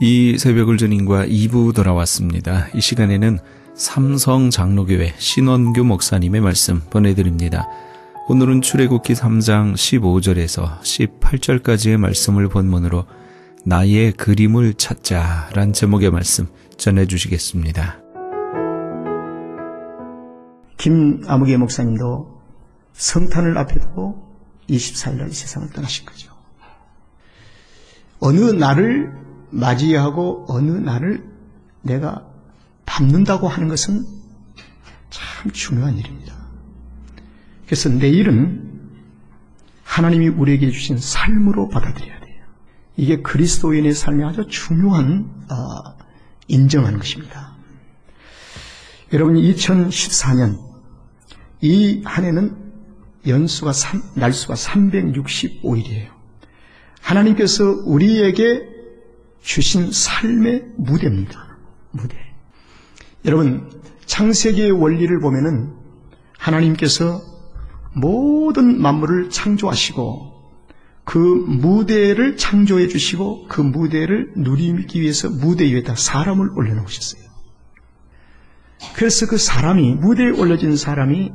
이 새벽을 주님과 2부 돌아왔습니다. 이 시간에는 삼성 장로교회 신원규 목사님의 말씀 보내드립니다. 오늘은 출애굽기 3장 15절에서 18절까지의 말씀을 본문으로 나의 그림을 찾자란 제목의 말씀 전해주시겠습니다. 김아무개 목사님도 성탄을 앞에 두고 24일날 이 세상을 떠나신 거죠. 어느 날을 맞이하고 어느 날을 내가 밟는다고 하는 것은 참 중요한 일입니다. 그래서 내일은 하나님이 우리에게 주신 삶으로 받아들여야 돼요. 이게 그리스도인의 삶의 아주 중요한 인정하는 것입니다. 여러분, 2014년 이 한 해는 날수가 365일이에요. 하나님께서 우리에게 주신 삶의 무대입니다. 무대. 여러분, 창세기의 원리를 보면은 하나님께서 모든 만물을 창조하시고 그 무대를 창조해 주시고 그 무대를 누리기 위해서 무대 위에다 사람을 올려놓으셨어요. 그래서 그 사람이, 무대에 올려진 사람이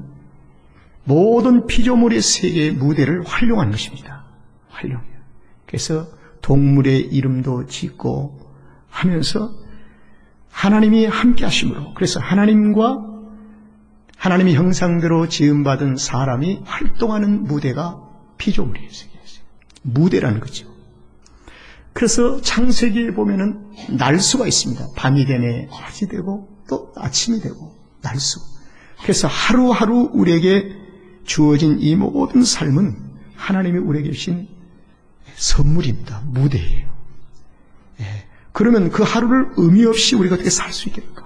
모든 피조물의 세계의 무대를 활용한 것입니다. 활용해요. 그래서 동물의 이름도 짓고 하면서 하나님이 함께 하심으로, 그래서 하나님과 하나님의 형상대로 지음받은 사람이 활동하는 무대가 피조물의 세계였어요. 무대라는 거죠. 그래서 창세기에 보면은 날수가 있습니다. 밤이 되네, 낮이 되고 또 아침이 되고 날수. 그래서 하루하루 우리에게 주어진 이 모든 삶은 하나님이 우리에게 주신 선물입니다. 무대예요. 그러면 그 하루를 의미 없이 우리가 어떻게 살 수 있겠습니까?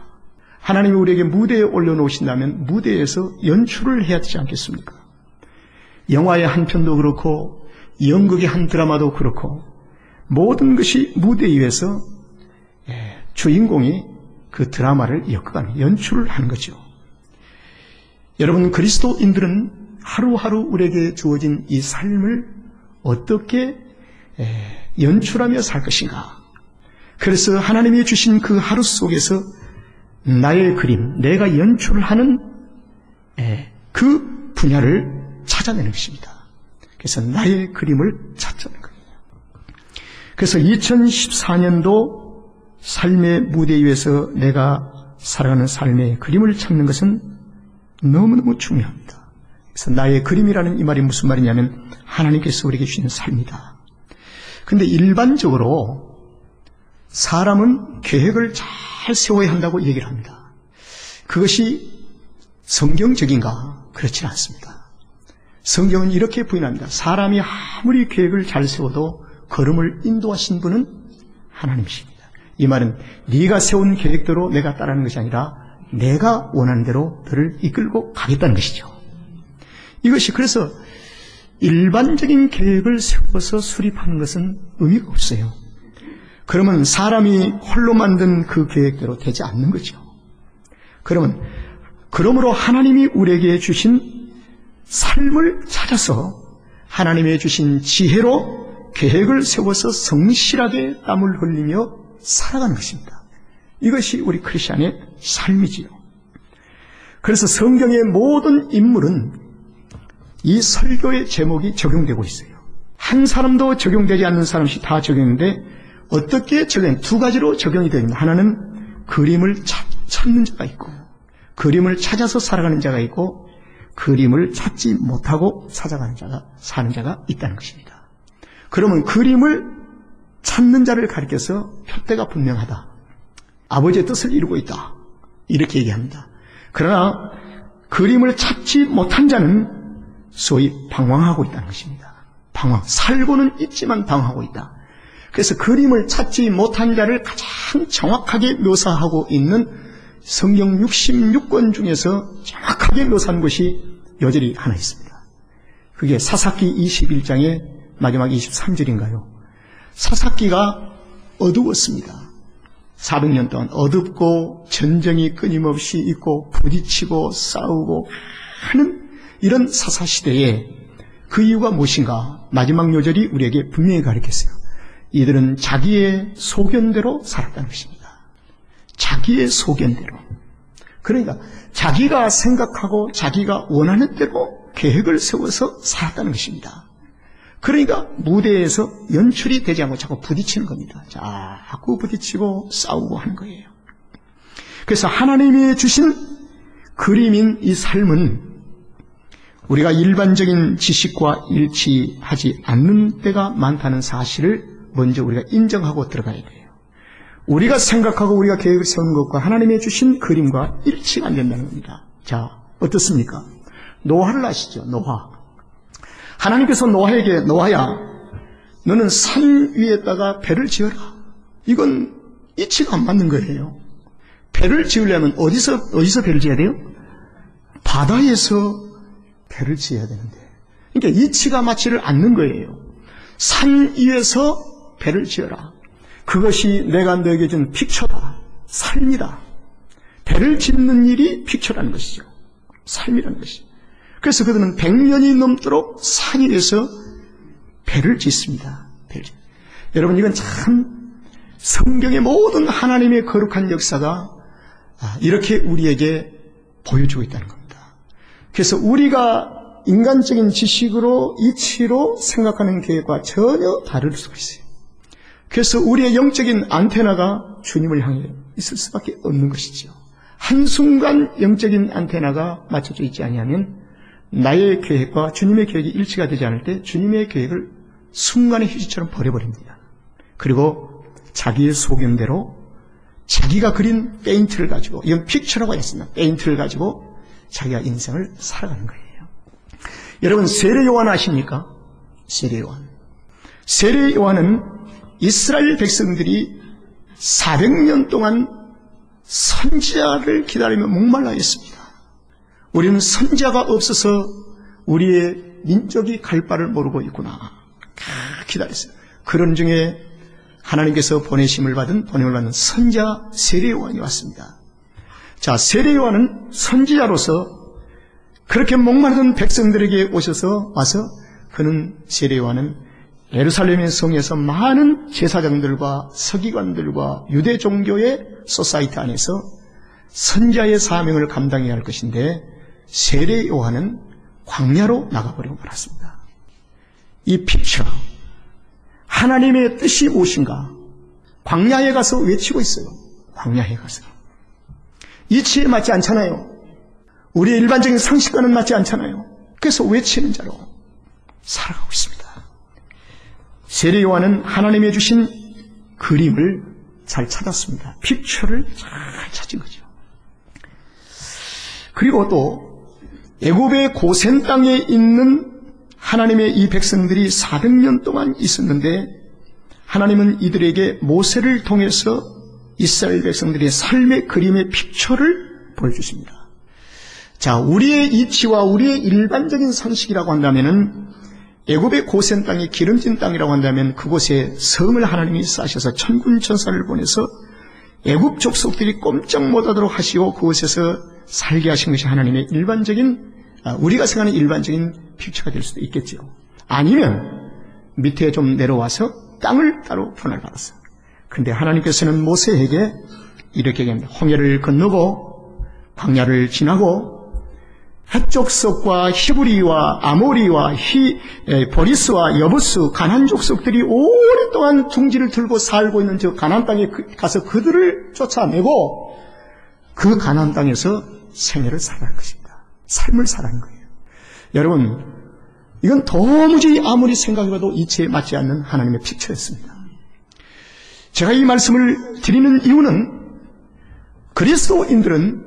하나님이 우리에게 무대에 올려놓으신다면 무대에서 연출을 해야 되지 않겠습니까? 영화의 한 편도 그렇고 연극의 한 드라마도 그렇고 모든 것이 무대 위에서 주인공이 그 드라마를 엮어가는, 연출을 하는 거죠. 여러분, 그리스도인들은 하루하루 우리에게 주어진 이 삶을 어떻게 연출하며 살 것인가? 그래서 하나님이 주신 그 하루 속에서 나의 그림, 내가 연출을 하는 그 분야를 찾아내는 것입니다. 그래서 나의 그림을 찾자는 거예요. 그래서 2014년도 삶의 무대 위에서 내가 살아가는 삶의 그림을 찾는 것은 너무너무 중요합니다. 그래서 나의 그림이라는 이 말이 무슨 말이냐면 하나님께서 우리에게 주시는 삶이다. 근데 일반적으로 사람은 계획을 잘 세워야 한다고 얘기를 합니다. 그것이 성경적인가? 그렇지는 않습니다. 성경은 이렇게 부인합니다. 사람이 아무리 계획을 잘 세워도 걸음을 인도하신 분은 하나님이십니다. 이 말은 네가 세운 계획대로 내가 따르는 것이 아니라 내가 원하는 대로 너를 이끌고 가겠다는 것이죠. 이것이, 그래서 일반적인 계획을 세워서 수립하는 것은 의미가 없어요. 그러면 사람이 홀로 만든 그 계획대로 되지 않는 거죠. 그러므로 하나님이 우리에게 주신 삶을 찾아서 하나님의 주신 지혜로 계획을 세워서 성실하게 땀을 흘리며 살아가는 것입니다. 이것이 우리 크리스찬의 삶이지요. 그래서 성경의 모든 인물은 이 설교의 제목이 적용되고 있어요. 한 사람도 적용되지 않는 사람씩 다 적용되는데 어떻게 두 가지로 적용이 됩니다. 하나는 그림을 찾는 자가 있고, 그림을 찾아서 살아가는 자가 있고, 그림을 찾지 못하고 사는 자가 있다는 것입니다. 그러면 그림을 찾는 자를 가리켜서 표대가 분명하다. 아버지의 뜻을 이루고 있다. 이렇게 얘기합니다. 그러나 그림을 찾지 못한 자는 소위 방황하고 있다는 것입니다. 살고는 있지만 방황하고 있다. 그래서 그림을 찾지 못한 자를 가장 정확하게 묘사하고 있는 성경 66권 중에서 정확하게 묘사한 것이 여절이 하나 있습니다. 그게 사사기 21장의 마지막 23절인가요? 사사기가 어두웠습니다. 400년 동안 어둡고 전쟁이 끊임없이 있고 부딪히고 싸우고 하는 이런 사사시대에 그 이유가 무엇인가? 마지막 요절이 우리에게 분명히 가르쳤어요. 이들은 자기의 소견대로 살았다는 것입니다. 자기의 소견대로. 그러니까 자기가 생각하고 자기가 원하는 대로 계획을 세워서 살았다는 것입니다. 그러니까 무대에서 연출이 되지 않고 자꾸 부딪히는 겁니다. 자꾸 부딪히고 싸우고 하는 거예요. 그래서 하나님이 주신 그림인 이 삶은 우리가 일반적인 지식과 일치하지 않는 때가 많다는 사실을 먼저 우리가 인정하고 들어가야 돼요. 우리가 생각하고 우리가 계획을 세우는 것과 하나님이 주신 그림과 일치가 안 된다는 겁니다. 자, 어떻습니까? 노아를 아시죠? 노아. 하나님께서 노아에게 노아야, 너는 산 위에다가 배를 지어라. 이건 이치가 안 맞는 거예요. 배를 지으려면 어디서 배를 지어야 돼요? 바다에서 배를 지어야 되는데, 그러니까 이치가 맞지를 않는 거예요. 산 위에서 배를 지어라. 그것이 내가 너에게 준 픽처다. 삶이다. 배를 짓는 일이 픽처라는 것이죠. 삶이라는 것이죠. 그래서 그들은 100년이 넘도록 산 위에서 배를 짓습니다. 여러분, 이건 참 성경의 모든 하나님의 거룩한 역사가 이렇게 우리에게 보여주고 있다는 겁니다. 그래서 우리가 인간적인 지식으로 이치로 생각하는 계획과 전혀 다를 수가 있어요. 그래서 우리의 영적인 안테나가 주님을 향해 있을 수밖에 없는 것이죠. 한순간 영적인 안테나가 맞춰져 있지 아니하면 나의 계획과 주님의 계획이 일치가 되지 않을 때 주님의 계획을 순간의 휴지처럼 버려버립니다. 그리고 자기의 소견대로 자기가 그린 페인트를 가지고, 이건 픽처라고 했습니다. 페인트를 가지고 자기가 인생을 살아가는 거예요. 여러분, 세례 요한 아십니까? 세례 요한. 세례 요한은 이스라엘 백성들이 400년 동안 선지자를 기다리며 목말라 했습니다. 우리는 선지자가 없어서 우리의 민족이 갈 바를 모르고 있구나. 기다렸어요. 그런 중에 하나님께서 보내심을 받은 선지자 세례 요한이 왔습니다. 자, 세례 요한은 선지자로서 그렇게 목마르던 백성들에게 와서 그는 세례 요한은 예루살렘의 성에서 많은 제사장들과 서기관들과 유대 종교의 소사이티 안에서 선지자의 사명을 감당해야 할 것인데 세례 요한은 광야로 나가버리고 말았습니다. 이 픽처, 하나님의 뜻이 무엇인가? 광야에 가서 외치고 있어요. 광야에 가서. 이치에 맞지 않잖아요. 우리의 일반적인 상식과는 맞지 않잖아요. 그래서 외치는 자로 살아가고 있습니다. 세례 요한은 하나님이 주신 그림을 잘 찾았습니다. 픽처를 잘 찾은 거죠. 그리고 또 애굽의 고센 땅에 있는 하나님의 이 백성들이 400년 동안 있었는데 하나님은 이들에게 모세를 통해서 이스라엘 백성들의 삶의 그림의 픽처를 보여주십니다. 자, 우리의 이치와 우리의 일반적인 상식이라고 한다면은 애굽의 고센 땅이 기름진 땅이라고 한다면 그곳에 성을 하나님이 쌓으셔서 천군 천사를 보내서 애굽 족속들이 꼼짝 못하도록 하시고 그곳에서 살게 하신 것이 하나님의 일반적인, 우리가 생각하는 일반적인 픽처가 될 수도 있겠죠. 아니면 밑에 좀 내려와서 땅을 따로 분할 받았어요. 그런데 하나님께서는 모세에게 이렇게 얘기합니다. 홍해를 건너고 광야를 지나고 헷족속과 히브리와 아모리와 보리스와 여부스 가나안 족속들이 오랫동안 둥지를 들고 살고 있는 저 가나안 땅에 가서 그들을 쫓아내고 그 가나안 땅에서 생애를 살아가는 것입니다. 삶을 살아가는 거예요. 여러분, 이건 도무지 아무리 생각해봐도 이치에 맞지 않는 하나님의 픽처였습니다. 제가 이 말씀을 드리는 이유는 그리스도인들은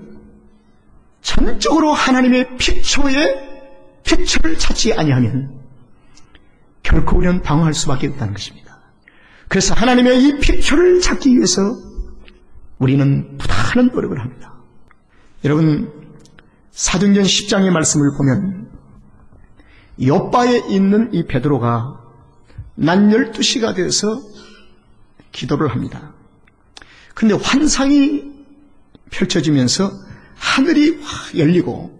전적으로 하나님의 픽처를 찾지 아니하면 결코 우리는 방황할 수밖에 없다는 것입니다. 그래서 하나님의 이 픽처를 찾기 위해서 우리는 부단한 노력을 합니다. 여러분, 사도행전 10장의 말씀을 보면 욥바에 있는 이 베드로가 낮 12시가 되어서 기도를 합니다. 그런데 환상이 펼쳐지면서 하늘이 확 열리고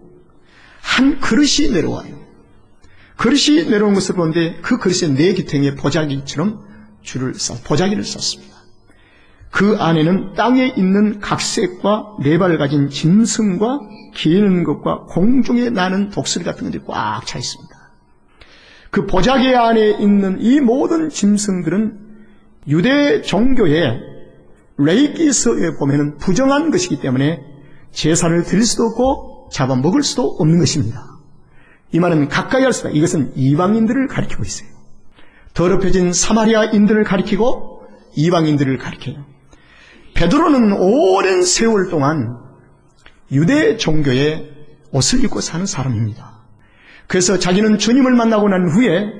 한 그릇이 내려와요. 그릇이 내려온 것을 보는데 그 그릇에 네 기탱의 보자기처럼 보자기를 쌌습니다. 그 안에는 땅에 있는 각색과 네 발을 가진 짐승과 기는 것과 공중에 나는 독수리 같은 것들이 꽉 차 있습니다. 그 보자기 안에 있는 이 모든 짐승들은 유대 종교의 레이기서에 보면은 부정한 것이기 때문에 제사를 드릴 수도 없고 잡아먹을 수도 없는 것입니다. 이 말은 가까이 할 수다. 이것은 이방인들을 가리키고 있어요. 더럽혀진 사마리아인들을 가리키고 이방인들을 가리켜요. 베드로는 오랜 세월 동안 유대 종교의 옷을 입고 사는 사람입니다. 그래서 자기는 주님을 만나고 난 후에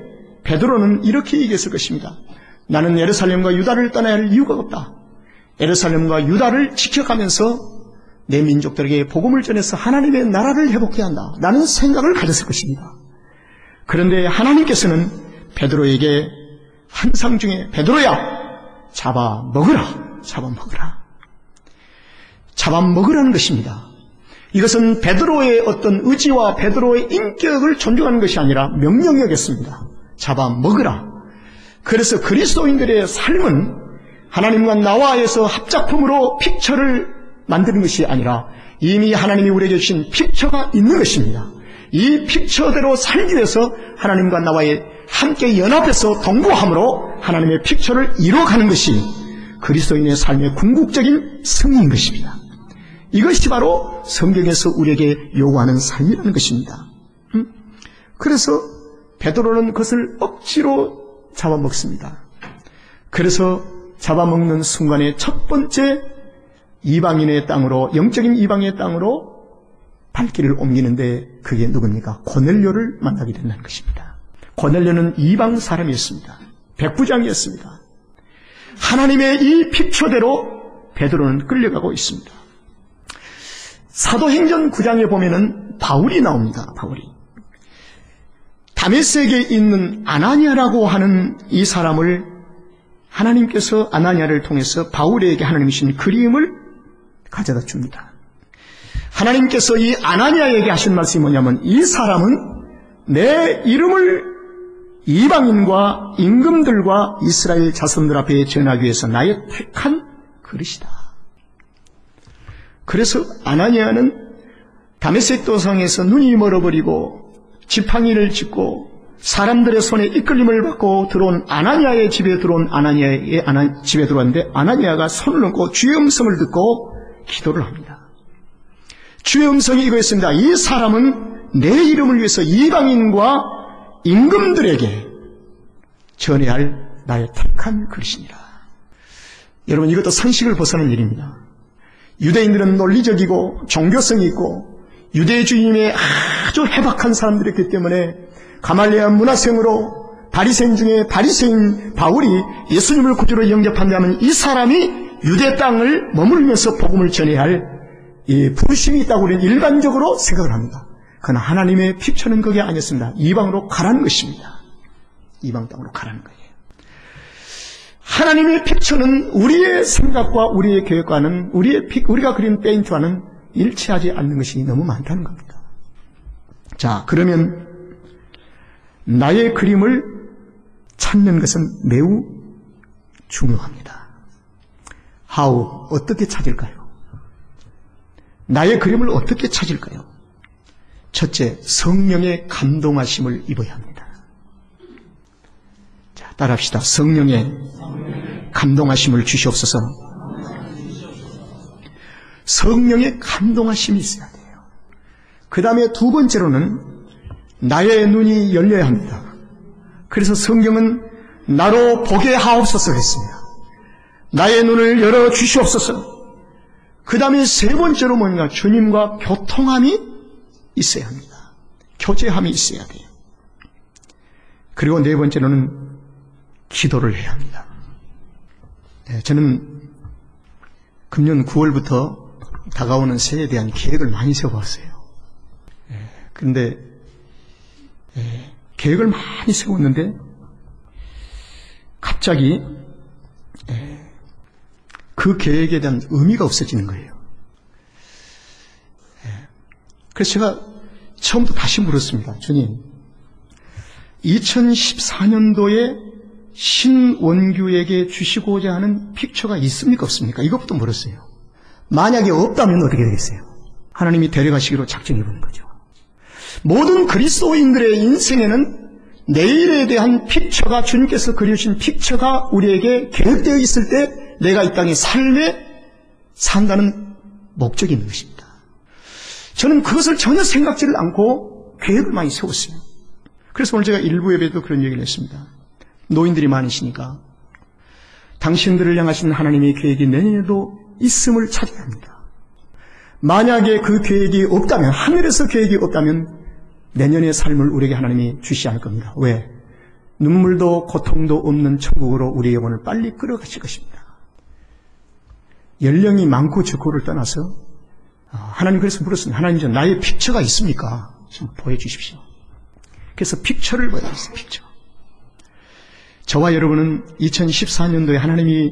베드로는 이렇게 얘기했을 것입니다. 나는 예루살렘과 유다를 떠나야 할 이유가 없다. 예루살렘과 유다를 지켜가면서 내 민족들에게 복음을 전해서 하나님의 나라를 회복해야 한다. 라는 생각을 가졌을 것입니다. 그런데 하나님께서는 베드로에게 환상 중에 베드로야 잡아먹으라. 잡아먹으라는 것입니다. 이것은 베드로의 어떤 의지와 베드로의 인격을 존중하는 것이 아니라 명령이었습니다. 잡아먹으라. 그래서 그리스도인들의 삶은 하나님과 나와에서 합작품으로 픽처를 만드는 것이 아니라 이미 하나님이 우리에게 주신 픽처가 있는 것입니다. 이 픽처대로 살기 위해서 하나님과 나와의 함께 연합해서 동거함으로 하나님의 픽처를 이뤄가는 것이 그리스도인의 삶의 궁극적인 승리인 것입니다. 이것이 바로 성경에서 우리에게 요구하는 삶이라는 것입니다. 그래서 베드로는 그것을 억지로 잡아먹습니다. 그래서 잡아먹는 순간에 첫 번째 이방인의 땅으로, 영적인 이방인의 땅으로 발길을 옮기는데 그게 누굽니까? 고넬료를 만나게 된다는 것입니다. 고넬료는 이방 사람이었습니다. 백부장이었습니다. 하나님의 이 픽처대로 베드로는 끌려가고 있습니다. 사도행전 9장에 보면은 바울이 나옵니다. 바울이. 다메섹에 있는 아나니아라고 하는 이 사람을 하나님께서 아나니아를 통해서 바울에게 하나님이 주신 그림을 가져다 줍니다. 하나님께서 이 아나니아에게 하신 말씀이 뭐냐면 이 사람은 내 이름을 이방인과 임금들과 이스라엘 자손들 앞에 전하기 위해서 나의 택한 그릇이다. 그래서 아나니아는 다메섹 도상에서 눈이 멀어버리고 지팡이를 짚고 사람들의 손에 이끌림을 받고 들어온 아나니아의 집에 들어온 집에 들어왔는데 아나니아가 손을 얹고 주의 음성을 듣고 기도를 합니다. 주의 음성이 이거였습니다. 이 사람은 내 이름을 위해서 이방인과 임금들에게 전해야 할 나의 택한 그릇이니라. 여러분, 이것도 상식을 벗어난 일입니다. 유대인들은 논리적이고 종교성이 있고 유대주의에 아주 해박한 사람들이었기 때문에 가말리아 문화생으로 바리새인 중에 바리새인 바울이 예수님을 구주로 영접한다면 이 사람이 유대 땅을 머물면서 복음을 전해야 할 이 부르심이 있다고 우리는 일반적으로 생각을 합니다. 그러나 하나님의 픽처는 그게 아니었습니다. 이방으로 가라는 것입니다. 이방 땅으로 가라는 거예요. 하나님의 픽처는 우리의 생각과 우리의 계획과는 우리가 그린 페인트와는 일치하지 않는 것이 너무 많다는 겁니다. 자, 그러면 나의 그림을 찾는 것은 매우 중요합니다. How? 어떻게 찾을까요? 나의 그림을 어떻게 찾을까요? 첫째, 성령의 감동하심을 입어야 합니다. 자, 따라합시다. 성령의 감동하심을 주시옵소서. 성령의 감동하심이 있어야 돼요. 그 다음에 두 번째로는 나의 눈이 열려야 합니다. 그래서 성경은 나로 보게 하옵소서 했습니다. 나의 눈을 열어 주시옵소서. 그 다음에 세 번째로 뭔가 주님과 교통함이 있어야 합니다. 교제함이 있어야 돼요. 그리고 네 번째로는 기도를 해야 합니다. 저는 금년 9월부터 다가오는 새해에 대한 계획을 많이 세워봤어요. 그런데 계획을 많이 세웠는데 갑자기 그 계획에 대한 의미가 없어지는 거예요. 그래서 제가 처음부터 다시 물었습니다. 주님, 2014년도에 신원규에게 주시고자 하는 픽처가 있습니까 없습니까? 이것부터 물었어요. 만약에 없다면 어떻게 되겠어요? 하나님이 데려가시기로 작정해보는 거죠. 모든 그리스도인들의 인생에는 내일에 대한 픽처가, 주님께서 그려주신 픽처가 우리에게 계획되어 있을 때 내가 이 땅의 삶에 산다는 목적이 있는 것입니다. 저는 그것을 전혀 생각지를 않고 계획을 많이 세웠어요. 그래서 오늘 제가 일부 예배에도 그런 얘기를 했습니다. 노인들이 많으시니까 당신들을 향하신 하나님의 계획이 내년에도 있음을 찾아야 합니다. 만약에 그 계획이 없다면, 하늘에서 계획이 없다면 내년의 삶을 우리에게 하나님이 주시지 않을 겁니다. 왜? 눈물도 고통도 없는 천국으로 우리의 영혼을 빨리 끌어가실 것입니다. 연령이 많고 적고를 떠나서 하나님 그래서 물었습니다. 하나님, 나의 픽처가 있습니까? 좀 보여주십시오. 그래서 픽처를 보여줬어요. 픽처. 저와 여러분은 2014년도에 하나님이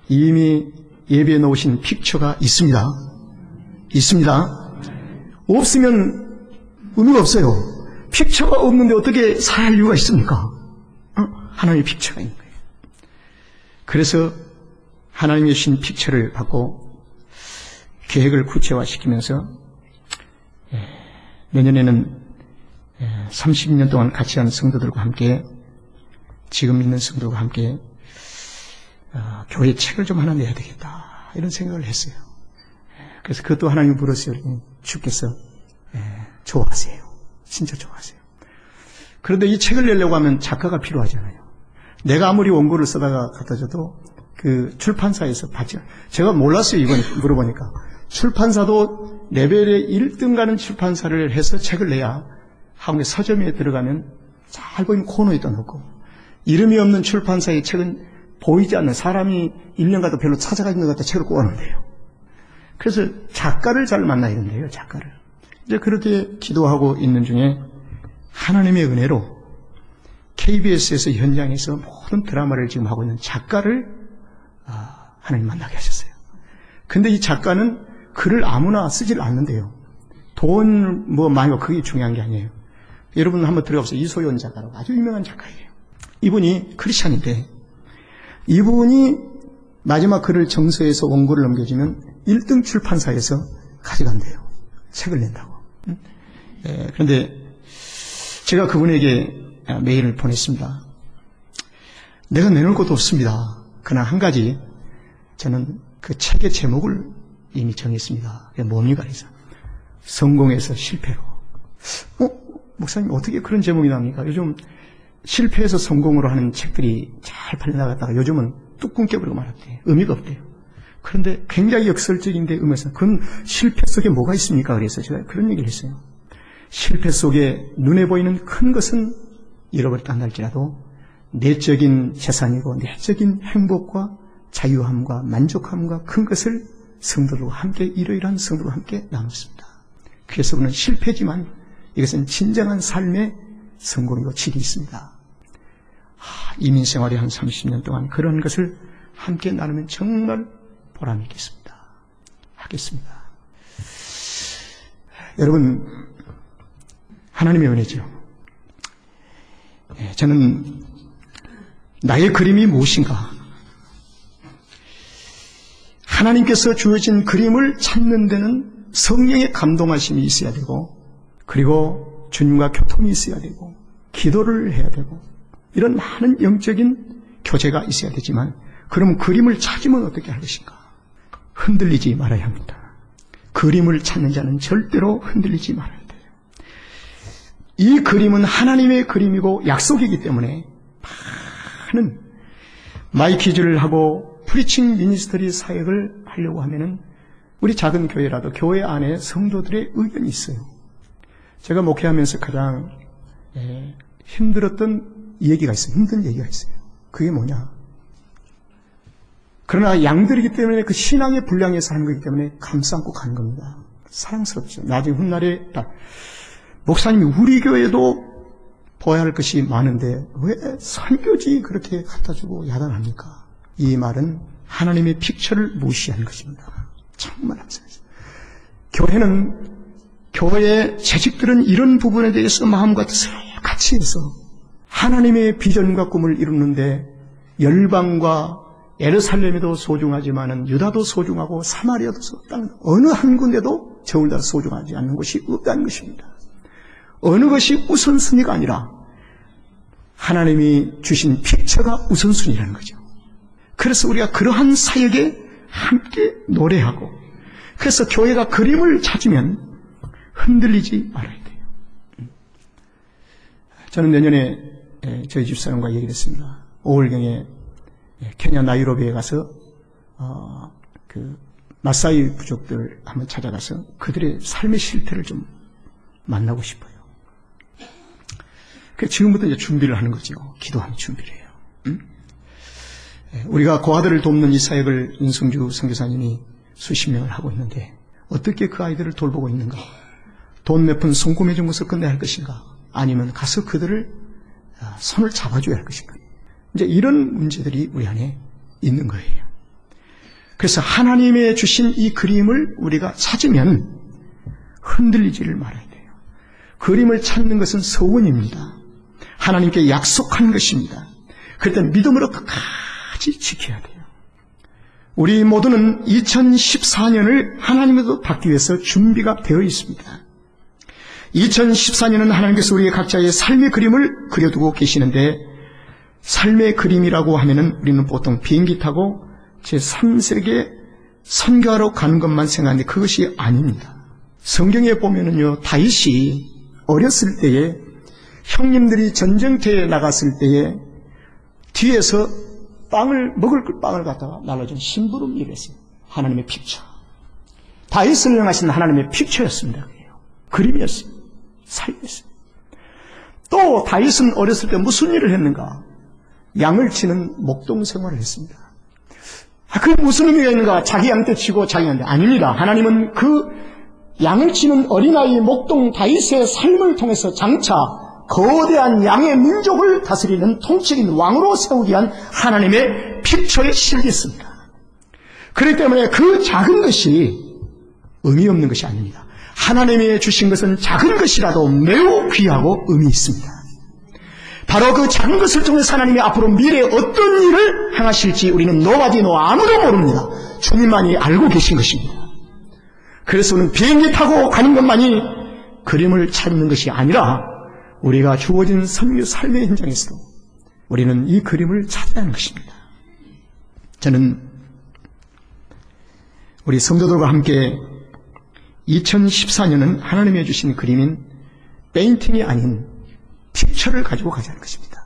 이미 예배해 놓으신 픽처가 있습니다. 있습니다. 없으면 의미가 없어요. 픽처가 없는데 어떻게 살 이유가 있습니까? 하나님의 픽처가 있는 거예요. 그래서 하나님의 주신 픽처를 받고 계획을 구체화시키면서 내년에는 30년 동안 같이 한 성도들과 함께, 지금 있는 성도들과 함께 교회 책을 좀 하나 내야 되겠다, 이런 생각을 했어요. 그래서 그것도 하나님이 물었어요. 주께서 좋아하세요. 진짜 좋아하세요. 그런데 이 책을 내려고 하면 작가가 필요하잖아요. 내가 아무리 원고를 쓰다가 갖다 줘도 그 출판사에서 받지, 제가 몰랐어요. 이번에 물어보니까 출판사도 레벨에 1등 가는 출판사를 해서 책을 내야 한국의 서점에 들어가면 잘 보이는 코너에다 놓고, 이름이 없는 출판사의 책은 보이지 않는, 사람이 1년 가도 별로 찾아가는 것 같다 책을 꼬아놓는데요. 그래서 작가를 잘 만나야 된대요. 작가를. 이제 그렇게 기도하고 있는 중에 하나님의 은혜로 KBS에서 현장에서 모든 드라마를 지금 하고 있는 작가를 하나님 만나게 하셨어요. 근데 이 작가는 글을 아무나 쓰질 않는데요. 돈 많이 그게 중요한 게 아니에요. 여러분 한번 들어가보세요. 이소연 작가라고 아주 유명한 작가예요. 이분이 크리스찬인데, 이분이 마지막 글을 정서해서 원고를 넘겨주면 1등 출판사에서 가져간대요. 책을 낸다고. 그런데 제가 그분에게 메일을 보냈습니다. 내가 내놓을 것도 없습니다. 그러나 한 가지, 저는 그 책의 제목을 이미 정했습니다. 그게 뭡니까? 그래서 성공해서 실패로. 목사님 어떻게 그런 제목이 나옵니까? 요즘 실패해서 성공으로 하는 책들이 잘 팔려나갔다가 요즘은 뚝 끊겨버리고 말았대요. 의미가 없대요. 그런데 굉장히 역설적인데 의미에서 그건 실패 속에 뭐가 있습니까? 그래서 제가 그런 얘기를 했어요. 실패 속에 눈에 보이는 큰 것은 잃어버렸다 할지라도 내적인 재산이고 내적인 행복과 자유함과 만족함과 큰 것을 성도들과 함께, 이러이러한 성도들과 함께 나눴습니다. 그래서 그는 실패지만 이것은 진정한 삶의 성공이고 질이 있습니다. 이민생활이 한 30년 동안 그런 것을 함께 나누면 정말 보람이 있겠습니다. 하겠습니다. 여러분, 하나님의 은혜죠. 저는 나의 그림이 무엇인가? 하나님께서 주어진 그림을 찾는 데는 성령의 감동하심이 있어야 되고, 그리고 주님과 교통이 있어야 되고, 기도를 해야 되고, 이런 많은 영적인 교제가 있어야 되지만, 그럼 그림을 찾으면 어떻게 할 것인가? 흔들리지 말아야 합니다. 그림을 찾는 자는 절대로 흔들리지 말아야 돼요. 이 그림은 하나님의 그림이고 약속이기 때문에 많은 마이키즈를 하고 프리칭 미니스터리 사역을 하려고 하면은 우리 작은 교회라도 교회 안에 성도들의 의견이 있어요. 제가 목회하면서 가장 힘들었던 얘기가 있어요. 힘든 얘기가 있어요. 그게 뭐냐? 그러나 양들이기 때문에 그 신앙의 분량에서 하는 거기 때문에 감싸 안고 가는 겁니다. 사랑스럽죠. 나중에 훗날에 목사님이 우리 교회도 보아야 할 것이 많은데 왜 선교지 그렇게 갖다 주고 야단합니까? 이 말은 하나님의 픽처를 무시하는 것입니다. 정말 감사합니다. 교회는, 교회의 재직들은 이런 부분에 대해서 마음과 뜻을 같이 해서 하나님의 비전과 꿈을 이루는데 열방과 예루살렘에도 소중하지만은 유다도 소중하고 사마리아도 소중하고 어느 한 군데도 저울다 소중하지 않는 곳이 없다는 것입니다. 어느 것이 우선순위가 아니라 하나님이 주신 픽처가 우선순위라는 거죠. 그래서 우리가 그러한 사역에 함께 노래하고, 그래서 교회가 그림을 찾으면 흔들리지 말아야 돼요. 저는 내년에 저희 집사람과 얘기를 했습니다. 5월경에 케냐 나이로비에 가서 그 마사이 부족들 한번 찾아가서 그들의 삶의 실태를 좀 만나고 싶어요. 그래서 지금부터 이제 준비를 하는 거죠. 기도하는 준비를 해요. 우리가 고아들을 돕는 이 사역을 윤성주 선교사님이 수십 명을 하고 있는데 어떻게 그 아이들을 돌보고 있는가? 돈 몇 푼 송금해 준 것을 끝내야 할 것인가? 아니면 가서 그들을 손을 잡아줘야 할 것인가? 이제 이런 문제들이 우리 안에 있는 거예요. 그래서 하나님의 주신 이 그림을 우리가 찾으면 흔들리지를 말아야 돼요. 그림을 찾는 것은 서원입니다. 하나님께 약속한 것입니다. 그럴 때 믿음으로 끝까지 지켜야 돼요. 우리 모두는 2014년을 하나님으로 받기 위해서 준비가 되어 있습니다. 2014년은 하나님께서 우리의 각자의 삶의 그림을 그려두고 계시는데, 삶의 그림이라고 하면은 우리는 보통 비행기 타고 제3세계 선교하러 가는 것만 생각하는데 그것이 아닙니다. 성경에 보면은요, 다윗이 어렸을 때에 형님들이 전쟁터에 나갔을 때에 뒤에서 먹을 빵을 갖다가 날라준 심부름일을 했어요. 하나님의 픽처. 다윗을 향하신 하나님의 픽처였습니다. 그림이었어요. 삶이었어요. 또 다윗은 어렸을 때 무슨 일을 했는가? 양을 치는 목동 생활을 했습니다. 그게 무슨 의미가 있는가? 자기 양떼 치고 자기 양떼. 아닙니다. 하나님은 그 양을 치는 어린아이 목동 다윗의 삶을 통해서 장차 거대한 양의 민족을 다스리는 통치인 왕으로 세우기 위한 하나님의 픽처에 실렸습니다. 그렇기 때문에 그 작은 것이 의미 없는 것이 아닙니다. 하나님이 주신 것은 작은 것이라도 매우 귀하고 의미 있습니다. 바로 그 작은 것을 통해서 하나님이 앞으로 미래에 어떤 일을 행하실지 우리는 nobody 아무도 모릅니다. 주님만이 알고 계신 것입니다. 그래서 우리는 비행기 타고 가는 것만이 그림을 찾는 것이 아니라 우리가 주어진 선교 삶의 현장에서 우리는 이 그림을 찾아야 하는 것입니다. 저는 우리 성도들과 함께 2014년은 하나님이 주신 그림인 페인팅이 아닌 픽처를 가지고 가자는 것입니다.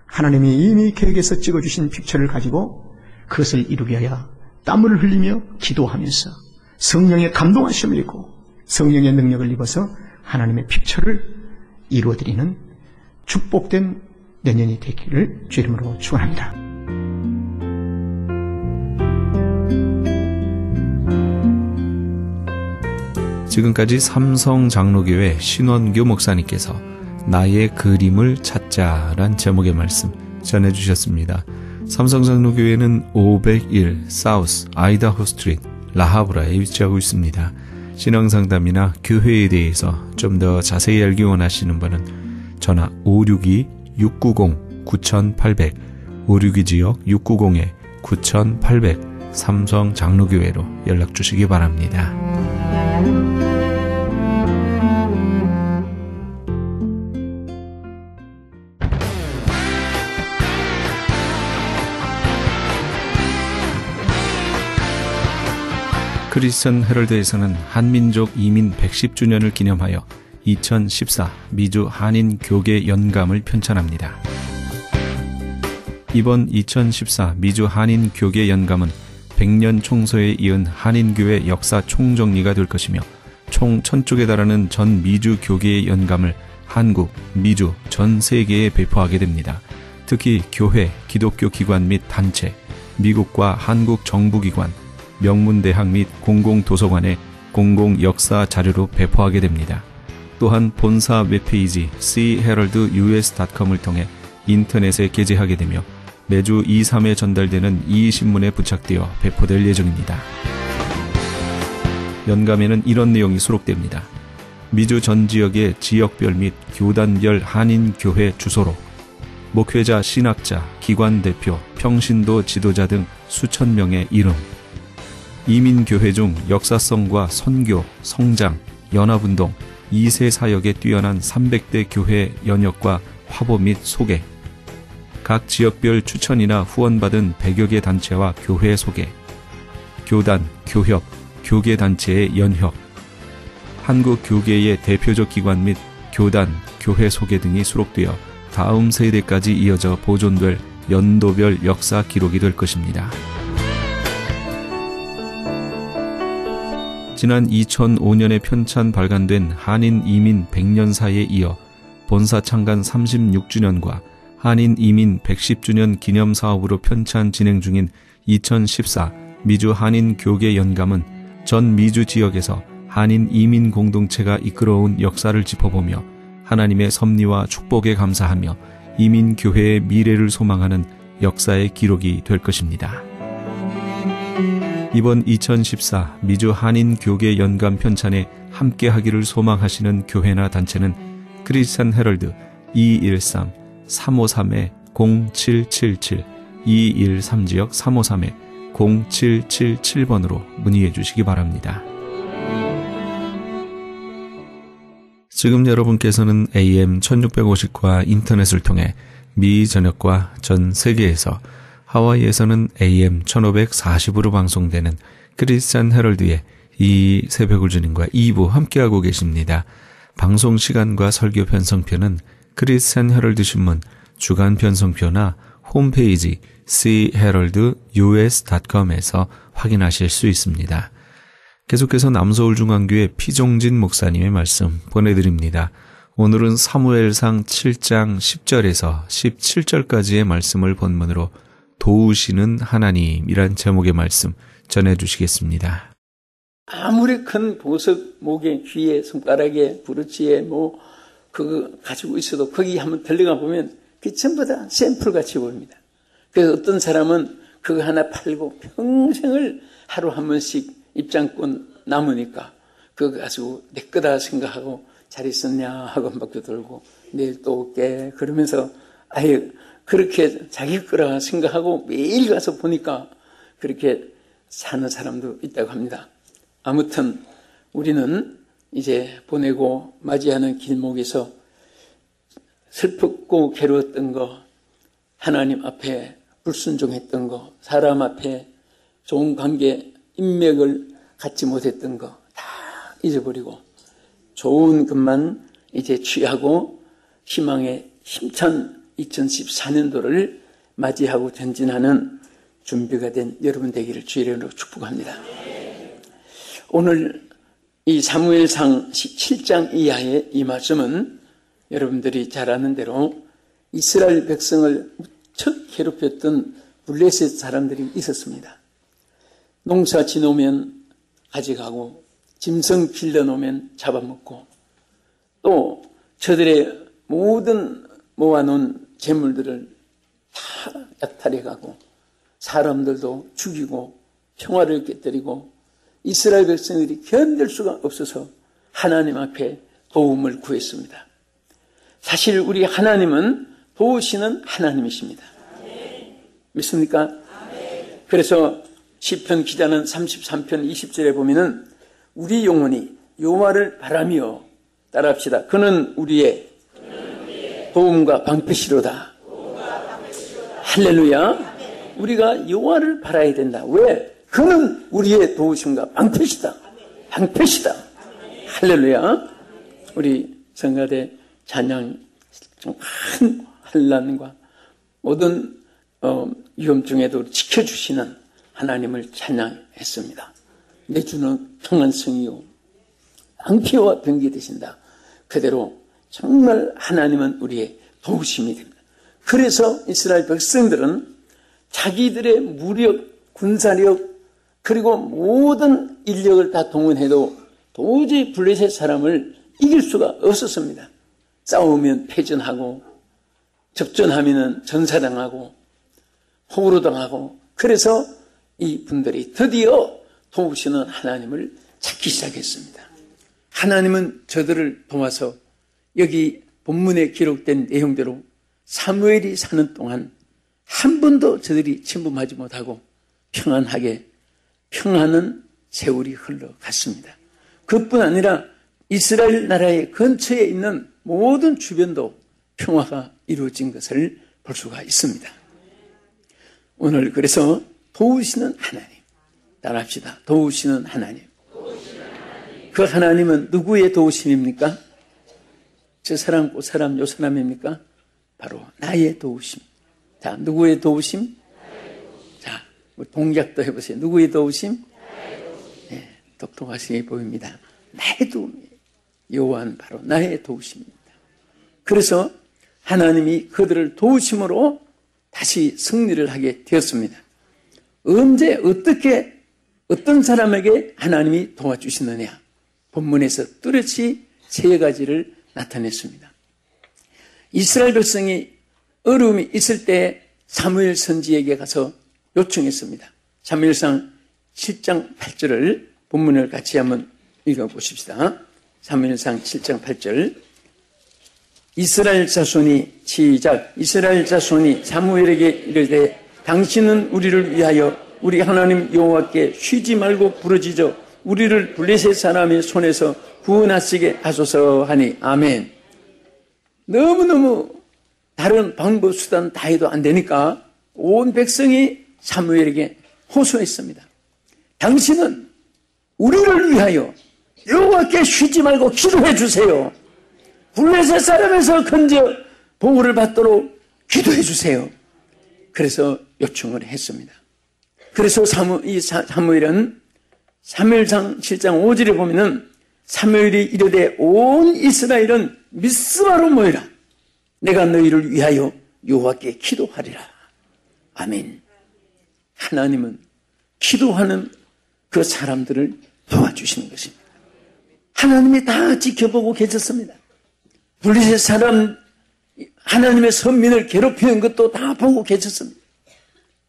하나님이 이미 계획에서 찍어주신 픽처를 가지고 그것을 이루기 위하여 땀을 흘리며 기도하면서 성령의 감동하심을 입고 성령의 능력을 입어서 하나님의 픽처를 이루어드리는 축복된 내년이 되기를 주 이름으로 축원합니다. 지금까지 삼성장로교회 신원교 목사님께서 나의 그림을 찾자란 제목의 말씀 전해주셨습니다. 삼성장로교회는 501 사우스 아이다호 스트리트 라하브라에 위치하고 있습니다. 신앙상담이나 교회에 대해서 좀 더 자세히 알기 원하시는 분은 전화 562-690-9800 562지역 690-9800 삼성장로교회로 연락 주시기 바랍니다. 크리스천 헤럴드에서는 한민족 이민 110주년을 기념하여 2014 미주 한인 교계 연감을 편찬합니다. 이번 2014 미주 한인 교계 연감은 100년 총서에 이은 한인교회 역사 총정리가 될 것이며 총 1000쪽에 달하는 전 미주 교계의 연감을 한국, 미주, 전 세계에 배포하게 됩니다. 특히 교회, 기독교 기관 및 단체, 미국과 한국 정부기관, 명문대학 및 공공도서관에 공공역사 자료로 배포하게 됩니다. 또한 본사 웹페이지 cheraldus.com을 통해 인터넷에 게재하게 되며 매주 2, 3회 전달되는 이신문에 부착되어 배포될 예정입니다. 연감에는 이런 내용이 수록됩니다. 미주 전 지역의 지역별 및 교단별 한인교회 주소로 목회자, 신학자, 기관 대표, 평신도 지도자 등 수천 명의 이름. 이민교회 중 역사성과 선교, 성장, 연합운동, 2세 사역에 뛰어난 300대 교회 연역과 화보 및 소개. 각 지역별 추천이나 후원받은 100여 개 단체와 교회 소개. 교단, 교협, 교계단체의 연혁. 한국 교계의 대표적 기관 및 교단, 교회 소개 등이 수록되어 다음 세대까지 이어져 보존될 연도별 역사 기록이 될 것입니다. 지난 2005년에 편찬 발간된 한인 이민 100년사에 이어 본사 창간 36주년과 한인 이민 110주년 기념 사업으로 편찬 진행 중인 2014 미주 한인 교계 연감은 전 미주 지역에서 한인 이민 공동체가 이끌어온 역사를 짚어보며 하나님의 섭리와 축복에 감사하며 이민 교회의 미래를 소망하는 역사의 기록이 될 것입니다. 이번 2014 미주 한인 교계 연감 편찬에 함께하기를 소망하시는 교회나 단체는 크리스찬 헤럴드 213-353-0777 213지역 353-0777번으로 문의해 주시기 바랍니다. 지금 여러분께서는 AM 1650과 인터넷을 통해 미 전역과 전 세계에서, 하와이에서는 AM 1540으로 방송되는 크리스찬 헤럴드의 이 새벽을 주님과 2부 함께하고 계십니다. 방송 시간과 설교 편성표는 크리스찬 헤럴드 신문 주간 편성표나 홈페이지 cheraldus.com에서 확인하실 수 있습니다. 계속해서 남서울중앙교회 피종진 목사님의 말씀 보내드립니다. 오늘은 사무엘상 7장 10절에서 17절까지의 말씀을 본문으로 도우시는 하나님이란 제목의 말씀 전해주시겠습니다. 아무리 큰 보석, 목에, 귀에, 손가락에, 부르치에 그거 가지고 있어도 거기 한번 들어가 보면 그게 전부 다 샘플같이 보입니다. 그래서 어떤 사람은 그거 하나 팔고 평생을 하루 한 번씩 입장권 남으니까 그거 가지고 내 거다 생각하고 잘 있었냐 하고 한 바퀴 돌고 내일 또 올게 그러면서 아예 그렇게 자기 거라 생각하고 매일 가서 보니까 그렇게 사는 사람도 있다고 합니다. 아무튼 우리는 이제 보내고 맞이하는 길목에서 슬펐고 괴로웠던 거, 하나님 앞에 불순종했던 거, 사람 앞에 좋은 관계, 인맥을 갖지 못했던 거 다 잊어버리고 좋은 것만 이제 취하고 희망의 힘찬 2014년도를 맞이하고 전진하는 준비가 된 여러분 되기를 주의 이름으로 축복합니다. 오늘 이 사무엘상 7장 이하의 이 말씀은 여러분들이 잘 아는 대로 이스라엘 백성을 무척 괴롭혔던 블레셋 사람들이 있었습니다. 농사 지놓으면 가져가고 짐승 길러놓으면 잡아먹고 또 저들의 모든 모아놓은 재물들을 다 약탈해가고 사람들도 죽이고 평화를 깨뜨리고 이스라엘 백성들이 견딜 수가 없어서 하나님 앞에 도움을 구했습니다. 사실 우리 하나님은 도우시는 하나님이십니다. 믿습니까? 그래서 시편 기자는 33편 20절에 보면은 우리 영혼이 여호와를 바라며 따라합시다. 그는 우리의 도움과 방패시로다. 할렐루야. 우리가 여호와를 바라야 된다. 왜? 그는 우리의 도우심과 방패시다. 방패시다. 할렐루야. 우리 성가대 찬양 큰 환난과 모든 위험중에도 지켜주시는 하나님을 찬양했습니다. 내 주는 평안성이요 방패와 병기 되신다. 그대로 정말 하나님은 우리의 도우심이 됩니다. 그래서 이스라엘 백성들은 자기들의 무력, 군사력 그리고 모든 인력을 다 동원해도 도저히 블레셋 사람을 이길 수가 없었습니다. 싸우면 패전하고 접전하면 전사당하고 포로로 당하고 그래서 이 분들이 드디어 도우시는 하나님을 찾기 시작했습니다. 하나님은 저들을 도와서 여기 본문에 기록된 내용대로 사무엘이 사는 동안 한 번도 저들이 침범하지 못하고 평안하게 평안한 세월이 흘러갔습니다. 그뿐 아니라 이스라엘 나라의 근처에 있는 모든 주변도 평화가 이루어진 것을 볼 수가 있습니다. 오늘 그래서 도우시는 하나님, 따라합시다. 도우시는 하나님. 그 하나님은 누구의 도우심입니까? 저 사람, 그 사람, 요 사람입니까? 바로 나의 도우심. 자, 누구의 도우심? 자, 동작도 해보세요. 누구의 도우심? 네, 똑똑하시게 보입니다. 나의 도움이에요. 여호와는 바로 나의 도우심입니다. 그래서 하나님이 그들을 도우심으로 다시 승리를 하게 되었습니다. 언제 어떻게 어떤 사람에게 하나님이 도와주시느냐? 본문에서 뚜렷이 세 가지를 나타냈습니다. 이스라엘 백성이 어려움이 있을 때 사무엘 선지에게 가서 요청했습니다. 사무엘상 7장 8절을 본문을 같이 한번 읽어보십시다. 사무엘상 7장 8절. 이스라엘 자손이 시작. 이스라엘 자손이 사무엘에게 이르되 당신은 우리를 위하여 우리 하나님 여호와께 쉬지 말고 부르짖어 우리를 블레셋 사람의 손에서 구원하시게 하소서 하니 아멘. 너무너무 다른 방법 수단 다 해도 안 되니까 온 백성이 사무엘에게 호소했습니다. 당신은 우리를 위하여 여호와께 쉬지 말고 기도해 주세요. 블레셋 사람에서 건져 보호를 받도록 기도해 주세요. 그래서 요청을 했습니다. 그래서 사무엘은 사무엘상 7장 5절에 보면은 사무엘이 이르되 온 이스라엘은 미스바로 모이라. 내가 너희를 위하여 여호와께 기도하리라. 아멘. 하나님은 기도하는 그 사람들을 도와주시는 것입니다. 하나님이 다 지켜보고 계셨습니다. 블레셋 사람 하나님의 선민을 괴롭히는 것도 다 보고 계셨습니다.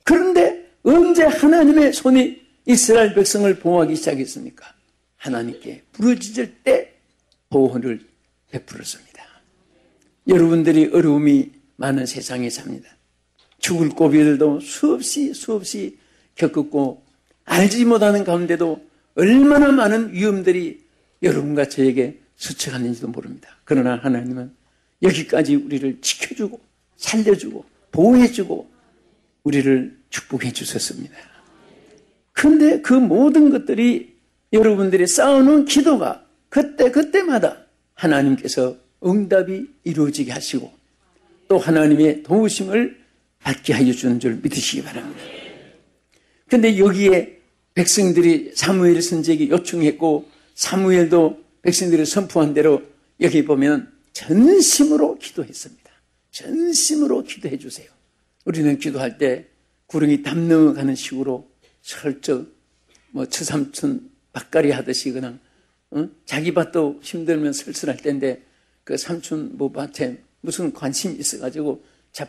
그런데 언제 하나님의 손이 이스라엘 백성을 보호하기 시작했습니까? 하나님께 부르짖을 때 보호를 베풀었습니다. 여러분들이 어려움이 많은 세상에 삽니다. 죽을 고비들도 수없이 겪었고 알지 못하는 가운데도 얼마나 많은 위험들이 여러분과 저에게 스쳐갔는지도 모릅니다. 그러나 하나님은 여기까지 우리를 지켜주고 살려주고 보호해주고 우리를 축복해 주셨습니다. 그런데 그 모든 것들이 여러분들이 쌓아놓은 기도가 그때마다 하나님께서 응답이 이루어지게 하시고 또 하나님의 도우심을 받게 하여 주는 줄 믿으시기 바랍니다. 그런데 여기에 백성들이 사무엘 선지에게 요청했고 사무엘도 백성들이 선포한 대로 여기 보면 전심으로 기도했습니다. 전심으로 기도해 주세요. 우리는 기도할 때 구렁이 담 넘어가는 식으로 슬쩍 처삼촌 밭갈이 하듯이 그냥 자기 밭도 힘들면 슬슬할 때인데 그 삼촌 밭에 무슨 관심이 있어가지고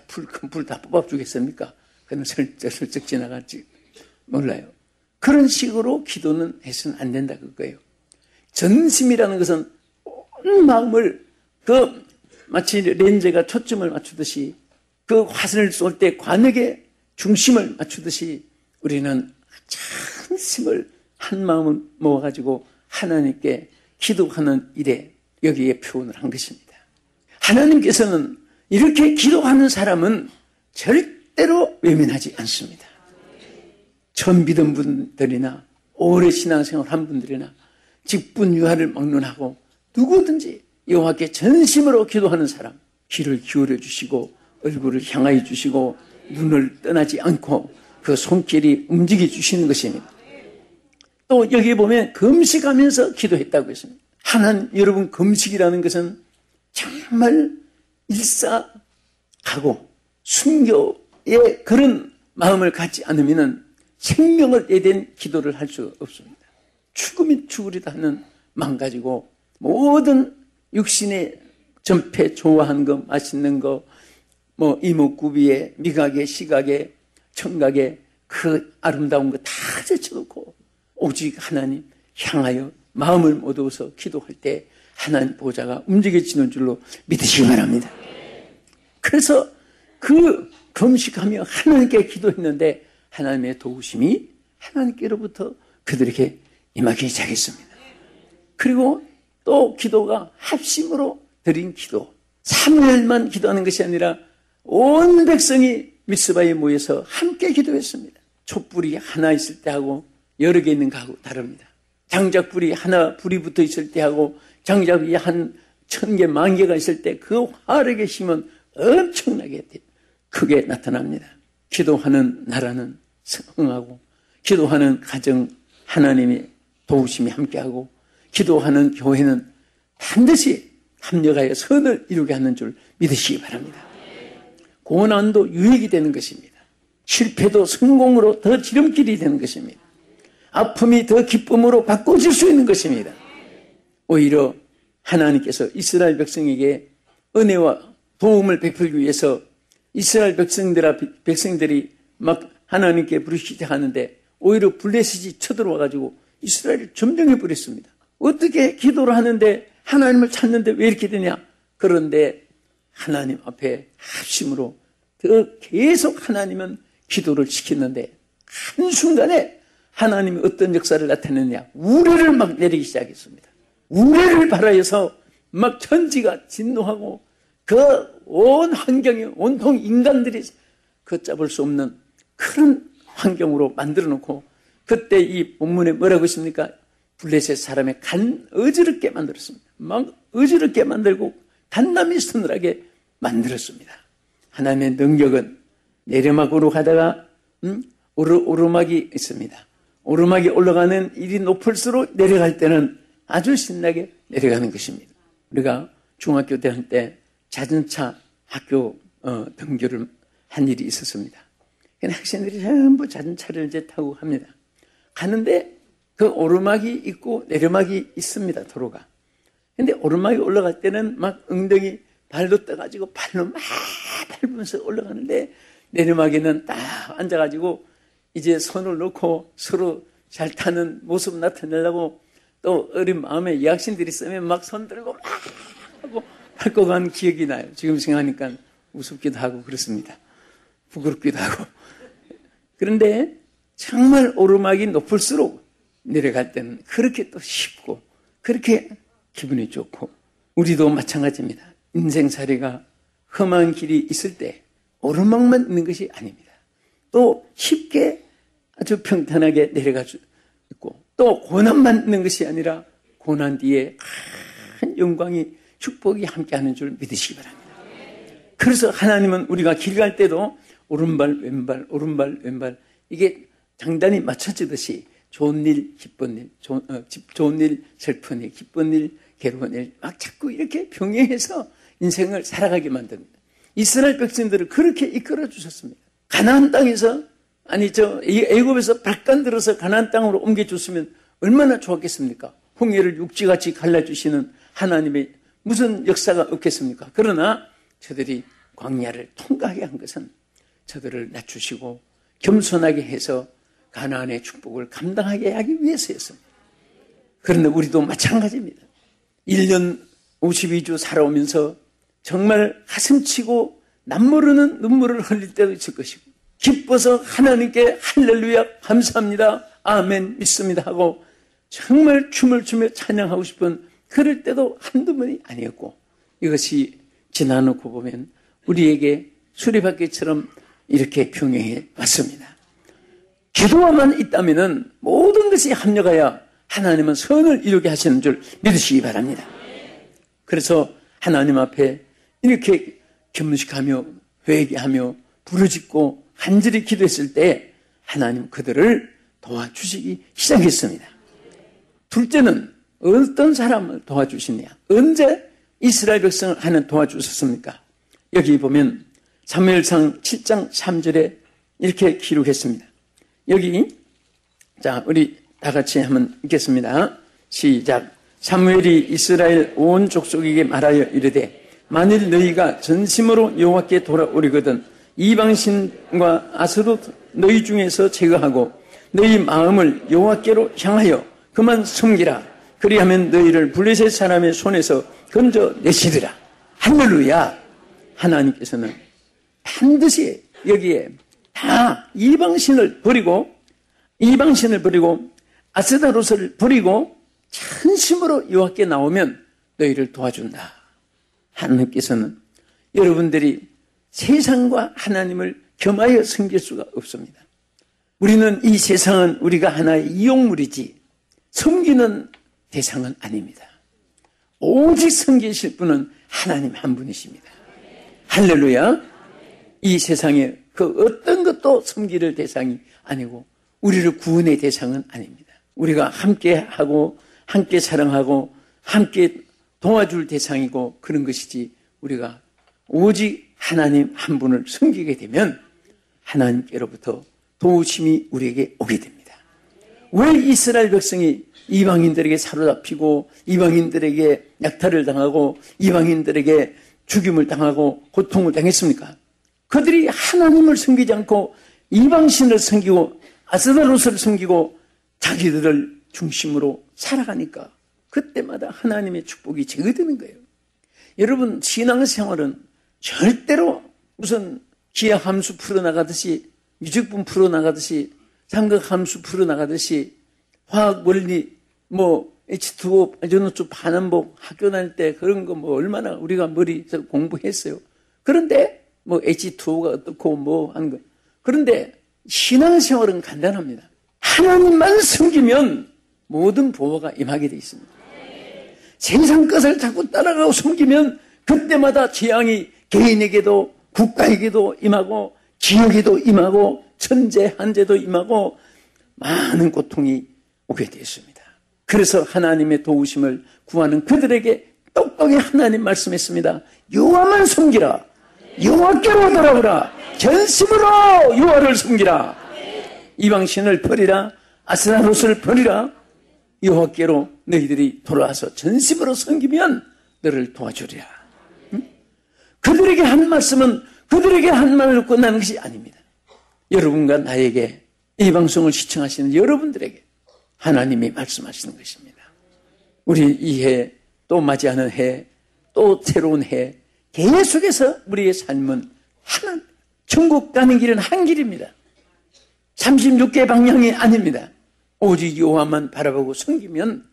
큰 풀 다 뽑아주겠습니까? 그는 슬쩍 지나갈지 몰라요. 그런 식으로 기도는 해서는 안 된다 그거예요. 전심이라는 것은 온 마음을 마치 렌즈가 초점을 맞추듯이 그 화살을 쏠 때 관역의 중심을 맞추듯이 우리는 전심을 한 마음을 모아가지고 하나님께 기도하는 일에 여기에 표현을 한 것입니다. 하나님께서는 이렇게 기도하는 사람은 절대로 외면하지 않습니다. 처음 믿은 분들이나 오래 신앙생활 한 분들이나 직분 유하를 막론하고 누구든지 여호와께 전심으로 기도하는 사람 귀를 기울여 주시고 얼굴을 향하여 주시고 눈을 떠나지 않고 그 손길이 움직여 주시는 것입니다. 또 여기 보면 금식하면서 기도했다고 했습니다. 여러분 금식이라는 것은 정말 일사하고 순교의 그런 마음을 갖지 않으면 생명을 내댄 기도를 할 수 없습니다. 죽으면 죽으리다 하는 마음 가지고 모든 육신의 전폐 좋아하는 거 맛있는 거 이목구비에 미각에 시각에 청각에 그 아름다운 거 다 제쳐놓고 오직 하나님 향하여 마음을 모두어서 기도할 때 하나님 보좌가 움직여지는 줄로 믿으시기 바랍니다. 그래서 그 금식하며 하나님께 기도했는데 하나님의 도우심이 하나님께로부터 그들에게 임하기 시작했습니다. 그리고 또 기도가 합심으로 드린 기도, 사무엘만 기도하는 것이 아니라 온 백성이 미스바에 모여서 함께 기도했습니다. 촛불이 하나 있을 때하고 여러 개 있는 거하고 다릅니다. 장작불이 하나 불이 붙어 있을 때하고 장작이 한 1000개, 10,000개가 있을 때 그 화력의 힘은 엄청나게 크게 나타납니다. 기도하는 나라는 성하고, 기도하는 가정 하나님의 도우심이 함께하고, 기도하는 교회는 반드시 합력하여 선을 이루게 하는 줄 믿으시기 바랍니다. 고난도 유익이 되는 것입니다. 실패도 성공으로 더 지름길이 되는 것입니다. 아픔이 더 기쁨으로 바꿔질 수 있는 것입니다. 오히려 하나님께서 이스라엘 백성에게 은혜와 도움을 베풀기 위해서 이스라엘 백성들이 막 하나님께 부르시자 하는데 오히려 블레셋이 쳐들어와가지고 이스라엘을 점령해 버렸습니다. 어떻게 기도를 하는데 하나님을 찾는데 왜 이렇게 되냐? 그런데 하나님 앞에 합심으로 더 계속 하나님은 기도를 시켰는데 한순간에 하나님이 어떤 역사를 나타내느냐? 우레를 막 내리기 시작했습니다. 우레를 발하여서 막 천지가 진노하고 그 온 환경이 온통 인간들이 걷잡을 수 없는 그런 환경으로 만들어 놓고 그때 이 본문에 뭐라고 있습니까? 블레셋 사람의 간 어지럽게 만들었습니다. 막 어지럽게 만들고 간남이 서늘하게 만들었습니다. 하나님의 능력은 내리막으로 가다가 오르막이 있습니다. 오르막이 올라가는 일이 높을수록 내려갈 때는 아주 신나게 내려가는 것입니다. 우리가 중학교 때 할 때 자전차 학교 등교를 한 일이 있었습니다. 학생들이 전부 자전차를 이제 타고 합니다. 가는데 그 오르막이 있고 내려막이 있습니다. 도로가. 근데 오르막이 올라갈 때는 막 엉덩이 발로 떠가지고 발로 막 밟으면서 올라가는데 내리막에는 딱 앉아가지고 이제 손을 놓고 서로 잘 타는 모습 나타내려고 또 어린 마음에 이 학생들이 있으면 막 손 들고 막 하고 밟고 간 기억이 나요. 지금 생각하니까 우습기도 하고 그렇습니다. 부끄럽기도 하고. 그런데 정말 오르막이 높을수록 내려갈 때는 그렇게 또 쉽고 그렇게 기분이 좋고 우리도 마찬가지입니다. 인생살이가 험한 길이 있을 때 오르막만 있는 것이 아닙니다. 또 쉽게 아주 평탄하게 내려갈 수 있고 또 고난만 있는 것이 아니라 고난 뒤에 큰 영광이 축복이 함께하는 줄 믿으시기 바랍니다. 그래서 하나님은 우리가 길 갈 때도 오른발 왼발 오른발 왼발 이게 장단이 맞춰지듯이 좋은 일 기쁜 일 좋은 일 슬픈 일 기쁜 일 괴로운 일 막 자꾸 이렇게 병행해서 인생을 살아가게 만듭니다. 이스라엘 백성들을 그렇게 이끌어 주셨습니다. 가나안 땅에서 애굽에서 발간 들어서 가나안 땅으로 옮겨줬으면 얼마나 좋았겠습니까? 홍해를 육지같이 갈라주시는 하나님의 무슨 역사가 없겠습니까? 그러나 저들이 광야를 통과하게 한 것은 저들을 낮추시고 겸손하게 해서 가나안의 축복을 감당하게 하기 위해서였습니다. 그런데 우리도 마찬가지입니다. 1년 52주 살아오면서 정말 가슴치고 남모르는 눈물을 흘릴 때도 있을 것이고 기뻐서 하나님께 할렐루야 감사합니다 아멘 믿습니다 하고 정말 춤을 추며 찬양하고 싶은 그럴 때도 한두 번이 아니었고 이것이 지나놓고 보면 우리에게 수리바퀴처럼 이렇게 병행해 왔습니다. 기도만 있다면 모든 것이 합력하여 하나님은 선을 이루게 하시는 줄 믿으시기 바랍니다. 그래서 하나님 앞에 이렇게 겸식하며 회개하며 부르짖고 간절히 기도했을 때 하나님 그들을 도와주시기 시작했습니다. 둘째는 어떤 사람을 도와주시냐? 언제 이스라엘 백성을 하나님 도와주셨습니까? 여기 보면 사무엘상 7장 3절에 이렇게 기록했습니다. 여기 자 우리 다 같이 한번 읽겠습니다. 시작. 사무엘이 이스라엘 온 족속에게 말하여 이르되 만일 너희가 전심으로 여호와께 돌아오리거든 이방신과 아스롯 너희 중에서 제거하고 너희 마음을 여호와께로 향하여 그만 섬기라. 그리하면 너희를 블레셋 사람의 손에서 건져내시리라. 할렐루야. 하나님께서는 반드시 여기에 다 이방신을 버리고 아스다롯을 버리고 전심으로 여호와께 나오면 너희를 도와준다. 하나님께서는 여러분들이 세상과 하나님을 겸하여 섬길 수가 없습니다. 우리는 이 세상은 우리가 하나의 이용물이지 섬기는 대상은 아닙니다. 오직 섬기실 분은 하나님 한 분이십니다. 할렐루야. 이 세상에 그 어떤 것도 섬기를 대상이 아니고 우리를 구원의 대상은 아닙니다. 우리가 함께 하고 함께 사랑하고 함께 도와줄 대상이고 그런 것이지 우리가 오직 하나님 한 분을 섬기게 되면 하나님께로부터 도우심이 우리에게 오게 됩니다. 왜 이스라엘 백성이 이방인들에게 사로잡히고 이방인들에게 약탈을 당하고 이방인들에게 죽임을 당하고 고통을 당했습니까? 그들이 하나님을 섬기지 않고 이방신을 섬기고 아스다롯을 섬기고 자기들을 중심으로 살아가니까 그때마다 하나님의 축복이 제거되는 거예요. 여러분, 신앙생활은 절대로 무슨 기하함수 풀어나가듯이 미적분 풀어나가듯이 삼각함수 풀어나가듯이 화학 원리 H2O 전원수 반환복 학교 다닐 때 그런 거 얼마나 우리가 머리에서 공부했어요. 그런데 H2O가 어떻고 하는 거. 그런데 신앙생활은 간단합니다. 하나님만 섬기면 모든 보호가 임하게 되어 있습니다. 세상 것을 자꾸 따라가고 섬기면 그때마다 재앙이 개인에게도 국가에게도 임하고 지역에도 임하고 천재 한재도 임하고 많은 고통이 오게 되었습니다. 그래서 하나님의 도우심을 구하는 그들에게 똑똑히 하나님 말씀했습니다. 여호와만 섬기라. 여호와께로 돌아오라. 전심으로 여호와를 섬기라. 이방신을 버리라. 아스다롯을 버리라. 여호와께로 너희들이 돌아와서 전심으로 섬기면 너를 도와주리라. 그들에게 한 말씀은 그들에게 한 말로 끝나는 것이 아닙니다. 여러분과 나에게 이 방송을 시청하시는 여러분들에게 하나님이 말씀하시는 것입니다. 우리 이 해, 또 맞이하는 해, 또 새로운 해, 계속해서 우리의 삶은 하나, 천국 가는 길은 한 길입니다. 36개 방향이 아닙니다. 오직 여호와만 바라보고 섬기면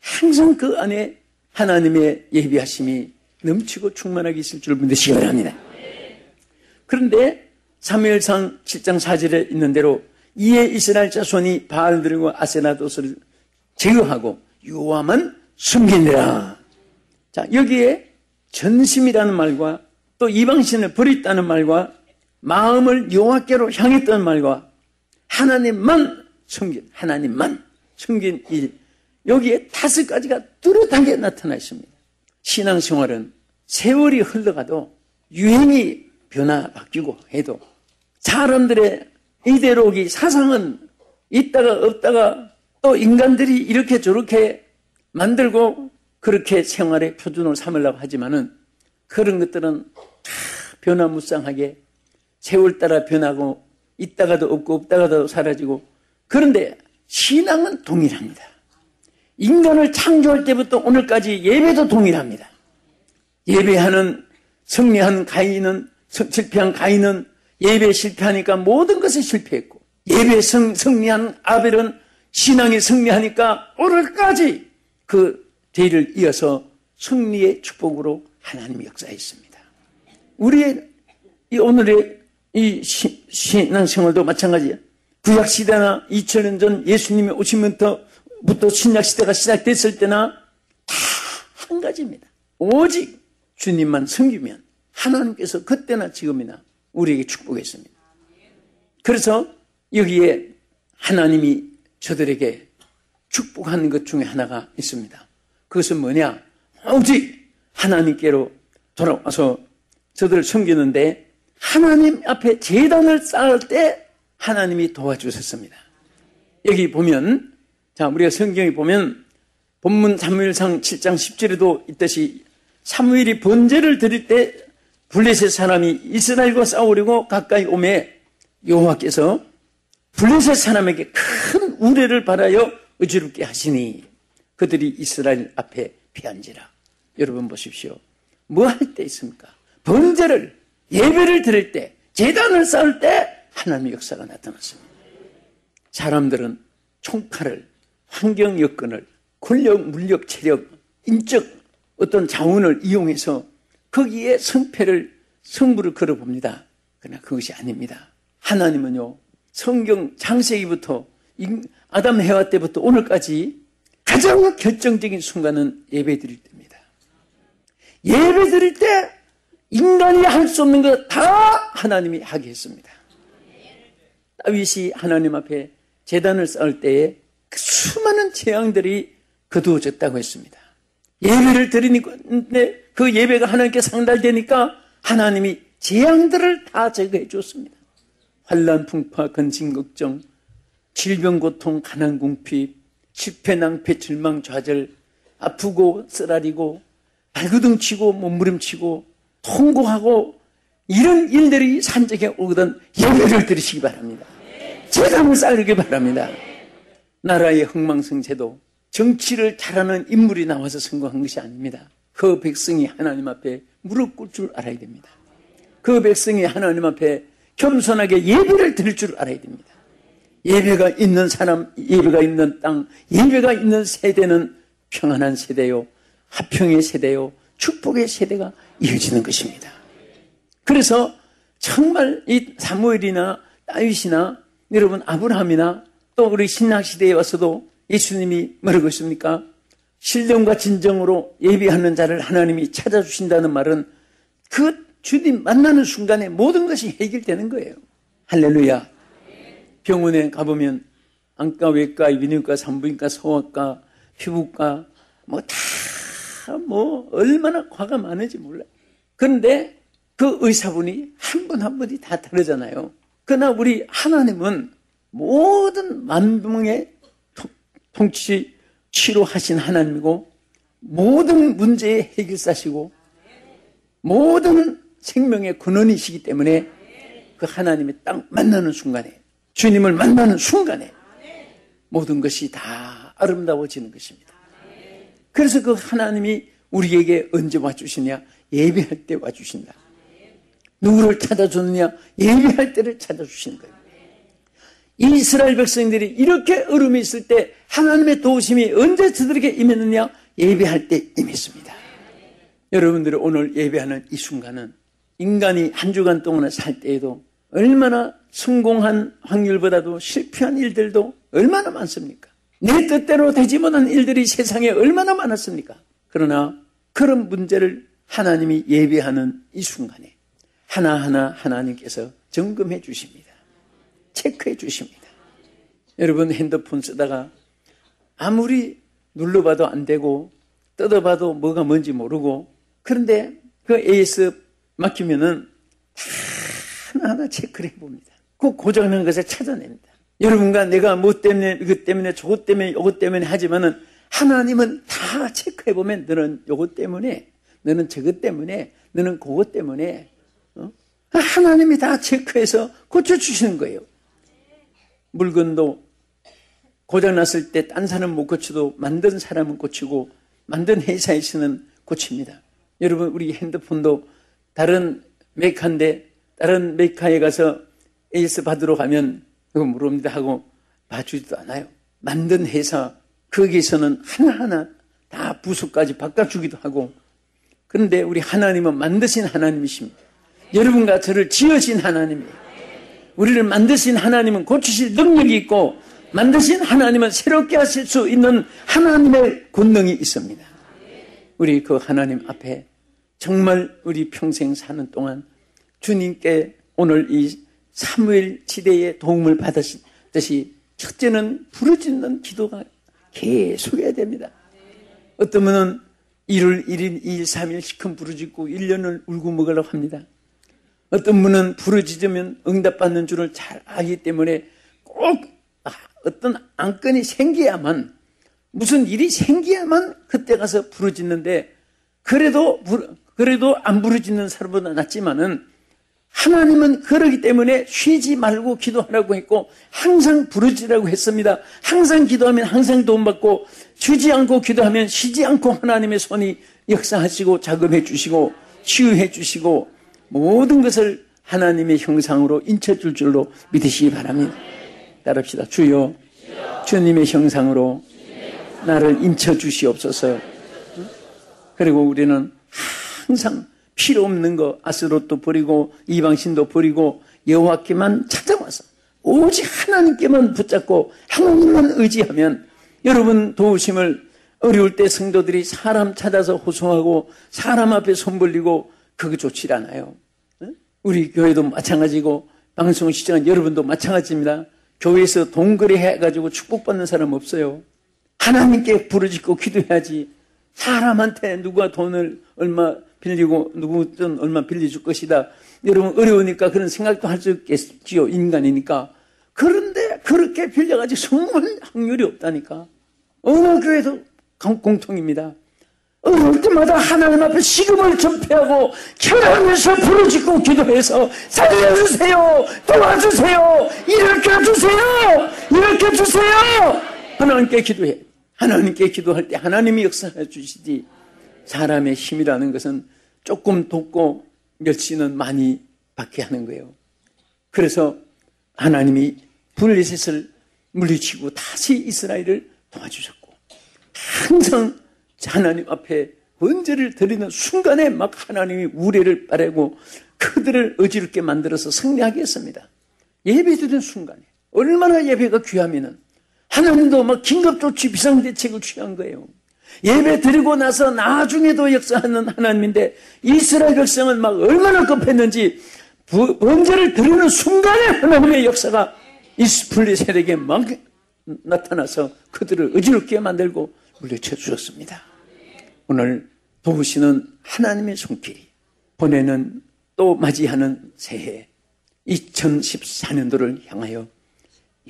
항상 그 안에 하나님의 예비하심이 넘치고 충만하게 있을 줄 믿으시기 바랍니다. 그런데 사무엘상 7장 4절에 있는 대로 이에 이스라엘 자손이 바알들과 아세나도스를 제거하고 여호와만 섬기니라. 자, 여기에 전심이라는 말과 또 이방신을 버렸다는 말과 마음을 여호와께로 향했던 말과 하나님만 섬긴 일, 여기에 5가지가 뚜렷하게 나타나 있습니다. 신앙생활은 세월이 흘러가도 유행이 바뀌고 해도 사람들의 이데올로기 사상은 있다가 없다가 또 인간들이 이렇게 저렇게 만들고 그렇게 생활의 표준으로 삼으려고 하지만은 그런 것들은 다 변화무쌍하게 세월 따라 변하고 있다가도 없고 없다가도 사라지고. 그런데 신앙은 동일합니다. 인간을 창조할 때부터 오늘까지 예배도 동일합니다. 예배하는 승리한 가인은 실패한 가인은 예배에 실패하니까 모든 것에 실패했고 예배에 승리한 아벨은 신앙에 승리하니까 오늘까지 그 뒤를 이어서 승리의 축복으로 하나님이 역사했습니다. 우리의 오늘의 이 신앙생활도 마찬가지예요. 구약시대나 2000년 전 예수님이 오시면부터 신약시대가 시작됐을 때나 다 한 가지입니다. 오직 주님만 섬기면 하나님께서 그때나 지금이나 우리에게 축복했습니다. 그래서 여기에 하나님이 저들에게 축복하는 것 중에 하나가 있습니다. 그것은 뭐냐? 오직 하나님께로 돌아와서 저들을 섬기는데 하나님 앞에 제단을 쌓을 때 하나님이 도와주셨습니다. 여기 보면, 자, 우리가 성경에 보면 본문 사무엘상 7장 10절에도 있듯이 사무엘이 번제를 드릴 때 블레셋 사람이 이스라엘과 싸우려고 가까이 오매 여호와께서 블레셋 사람에게 큰 우레를 바라여 어지럽게 하시니 그들이 이스라엘 앞에 피한지라. 여러분 보십시오. 뭐 할 때 있습니까? 번제를, 예배를 드릴 때, 제단을 쌓을 때 하나님의 역사가 나타났습니다. 사람들은 총칼을, 환경 여건을, 권력, 물력, 체력, 인적 어떤 자원을 이용해서 거기에 승부를 걸어봅니다. 그러나 그것이 아닙니다. 하나님은요, 성경 창세기부터 아담 해와 때부터 오늘까지 가장 결정적인 순간은 예배드릴 때입니다. 예배드릴 때 인간이 할 수 없는 것 다 하나님이 하게 했습니다. 다윗이 하나님 앞에 제단을 쌓을 때에 그 수많은 재앙들이 거두어졌다고 했습니다. 예배를 드리니까 그 예배가 하나님께 상달되니까 하나님이 재앙들을 다 제거해 줬습니다. 환난, 풍파, 근심, 걱정, 질병, 고통, 가난, 궁핍, 실패, 낭패, 절망, 좌절, 아프고 쓰라리고 발구둥치고 몸부림치고 통고하고 이런 일들이 산적에 오거든 예배를 드리시기 바랍니다. 제단을 쌓기 바랍니다. 나라의 흥망성쇠도 정치를 잘하는 인물이 나와서 성공한 것이 아닙니다. 그 백성이 하나님 앞에 무릎 꿇을 줄 알아야 됩니다. 그 백성이 하나님 앞에 겸손하게 예배를 드릴 줄 알아야 됩니다. 예배가 있는 사람, 예배가 있는 땅, 예배가 있는 세대는 평안한 세대요, 화평의 세대요, 축복의 세대가 이어지는 것입니다. 그래서 정말 이 사무엘이나 다윗이나 여러분 아브라함이나 또 우리 신약시대에 와서도 예수님이 뭐라고 했습니까? 신령과 진정으로 예배하는 자를 하나님이 찾아주신다는 말은 그 주님 만나는 순간에 모든 것이 해결되는 거예요. 할렐루야. 병원에 가보면 안과, 외과, 위내과, 산부인과, 소아과, 피부과 얼마나 과가 많은지 몰라요. 그런데 그 의사분이 한 분 한 분이 다 다르잖아요. 그러나 우리 하나님은 모든 만병의 통치 치료하신 하나님이고 모든 문제의 해결사시고 모든 생명의 근원이시기 때문에 그 하나님이 딱 만나는 순간에, 주님을 만나는 순간에 모든 것이 다 아름다워지는 것입니다. 그래서 그 하나님이 우리에게 언제 와주시냐? 예배할 때 와주신다. 누구를 찾아주느냐? 예배할 때를 찾아주시는 거예요. 이스라엘 백성들이 이렇게 어려움이 있을 때 하나님의 도우심이 언제 저들에게 임했느냐? 예배할 때 임했습니다. 여러분들이 오늘 예배하는 이 순간은 인간이 한 주간 동안 살 때에도 얼마나 성공한 확률보다도 실패한 일들도 얼마나 많습니까? 내 뜻대로 되지 못한 일들이 세상에 얼마나 많았습니까? 그러나 그런 문제를 하나님이 예배하는 이 순간에 하나하나 하나님께서 점검해 주십니다. 체크해 주십니다. 여러분 핸드폰 쓰다가 아무리 눌러봐도 안 되고 뜯어봐도 뭐가 뭔지 모르고 그런데 그 AS 맡기면은 다 하나하나 체크를 해봅니다. 그 고장난 것을 찾아냅니다. 여러분과 내가 뭐 때문에 이것 때문에 저것 때문에 이것 때문에 하지만은 하나님은 다 체크해보면 너는 이것 때문에 너는 저것 때문에 너는 그것 때문에 하나님이 다 체크해서 고쳐주시는 거예요. 물건도 고장났을 때 딴 사람은 못 고쳐도 만든 사람은 고치고 만든 회사에서는 고칩니다. 여러분 우리 핸드폰도 다른 메이커인데 다른 메이커에 가서 AS 받으러 가면 그거 물어봅니다 하고 봐주지도 않아요. 만든 회사 거기에서는 하나하나 다 부수까지 바꿔주기도 하고 그런데 우리 하나님은 만드신 하나님이십니다. 여러분과 저를 지으신 하나님이에요. 우리를 만드신 하나님은 고치실 능력이 있고 만드신 하나님은 새롭게 하실 수 있는 하나님의 권능이 있습니다. 우리 그 하나님 앞에 정말 우리 평생 사는 동안 주님께 오늘 이 사무엘 시대의 도움을 받으셨듯이 첫째는 부르짖는 기도가 계속해야 됩니다. 어떤 분은 1월 1일, 2일, 3일 시큰 부르짖고 1년을 울고 먹으려고 합니다. 어떤 분은 부르짖으면 응답받는 줄을 잘 알기 때문에 꼭 어떤 안건이 생겨야만 무슨 일이 생겨야만 그때 가서 부르짖는데 그래도 안 부르짖는 사람보다 낫지만은 하나님은 그러기 때문에 쉬지 말고 기도하라고 했고 항상 부르짖으라고 했습니다. 항상 기도하면 항상 도움받고 쉬지 않고 기도하면 쉬지 않고 하나님의 손이 역사하시고 작업해 주시고 치유해 주시고 모든 것을 하나님의 형상으로 인쳐줄 줄로 믿으시기 바랍니다. 따릅시다. 주여, 주님의 형상으로 나를 인쳐주시옵소서. 그리고 우리는 항상 필요 없는 거 아스롯도 버리고 이방신도 버리고 여호와께만 찾아와서 오직 하나님께만 붙잡고 하나님만 의지하면, 여러분 도우심을 어려울 때 성도들이 사람 찾아서 호송하고 사람 앞에 손 벌리고 그거 좋지 않아요. 우리 교회도 마찬가지고 방송 시청한 여러분도 마찬가지입니다. 교회에서 돈거래 해가지고 축복받는 사람 없어요. 하나님께 부르짖고 기도해야지. 사람한테 누가 돈을 얼마 빌리고 누구 돈 얼마 빌려줄 것이다. 여러분 어려우니까 그런 생각도 할 수 있겠지요. 인간이니까. 그런데 그렇게 빌려가지고 정말 확률이 없다니까. 어느 교회도 공통입니다. 어느 때마다 하나님 앞에 시금을 전폐하고 결혼해서 부르짖고 기도해서 살려주세요, 도와주세요, 일으켜주세요, 일으켜주세요. 하나님께 기도해. 하나님께 기도할 때 하나님이 역사해 주시지, 사람의 힘이라는 것은 조금 돕고 멸치는 많이 받게 하는 거예요. 그래서 하나님이 블레셋을 물리치고 다시 이스라엘을 도와주셨고, 항상 하나님 앞에 번제를 드리는 순간에 막 하나님이 우레를 빠르고 그들을 어지럽게 만들어서 승리하게 했습니다. 예배 드리는 순간에 얼마나 예배가 귀하면은 하나님도 막 긴급조치 비상대책을 취한 거예요. 예배 드리고 나서 나중에도 역사하는 하나님인데 이스라엘 백성은 막 얼마나 급했는지 번제를 드리는 순간에 하나님의 역사가 블레셋에게 막 나타나서 그들을 어지럽게 만들고 물리쳐 주셨습니다. 오늘 도우시는 하나님의 손길이 보내는 또 맞이하는 새해 2014년도를 향하여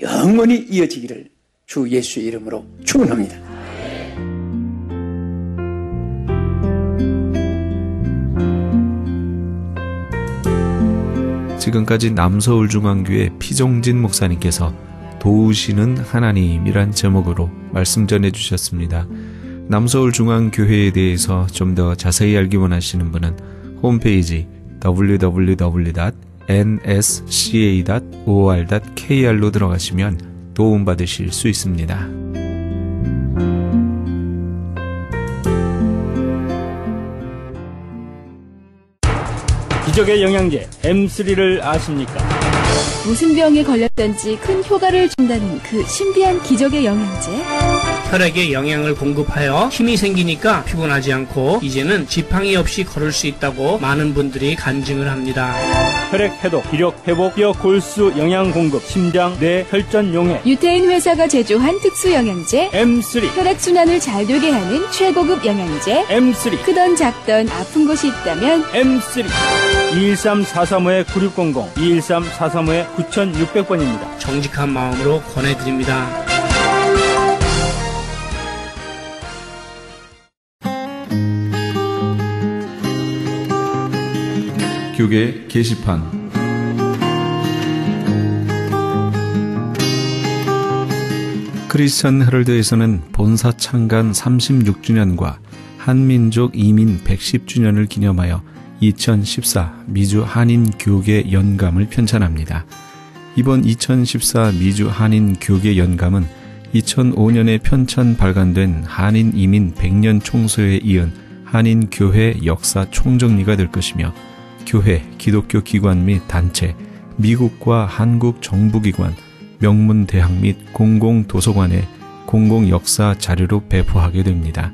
영원히 이어지기를 주 예수의 이름으로 축원합니다. 지금까지 남서울중앙교회 피종진 목사님께서 도우시는 하나님이란 제목으로 말씀 전해주셨습니다. 남서울중앙교회에 대해서 좀 더 자세히 알기 원하시는 분은 홈페이지 www.nsca.or.kr로 들어가시면 도움받으실 수 있습니다. 기적의 영양제 M3를 아십니까? 무슨 병에 걸렸던지 큰 효과를 준다는 그 신비한 기적의 영양제. 혈액에 영양을 공급하여 힘이 생기니까 피곤하지 않고 이제는 지팡이 없이 걸을 수 있다고 많은 분들이 간증을 합니다. 혈액 해독, 기력 회복, 뼈 골수 영양 공급, 심장, 뇌, 혈전 용해. 유태인 회사가 제조한 특수 영양제 M3. 혈액순환을 잘 되게 하는 최고급 영양제. M3. 크던 작던 아픈 곳이 있다면 M3. 213-435-9600, 213-435-9600번입니다. 정직한 마음으로 권해드립니다. 교계 게시판. 크리스천 헤럴드에서는 본사 창간 36주년과 한민족 이민 110주년을 기념하여 2014 미주 한인 교계 연감을 편찬합니다. 이번 2014 미주 한인 교계 연감은 2005년에 편찬 발간된 한인 이민 100년 총소에 이은 한인 교회 역사 총정리가 될 것이며, 교회, 기독교 기관 및 단체, 미국과 한국 정부기관, 명문대학 및 공공도서관의 공공역사 자료로 배포하게 됩니다.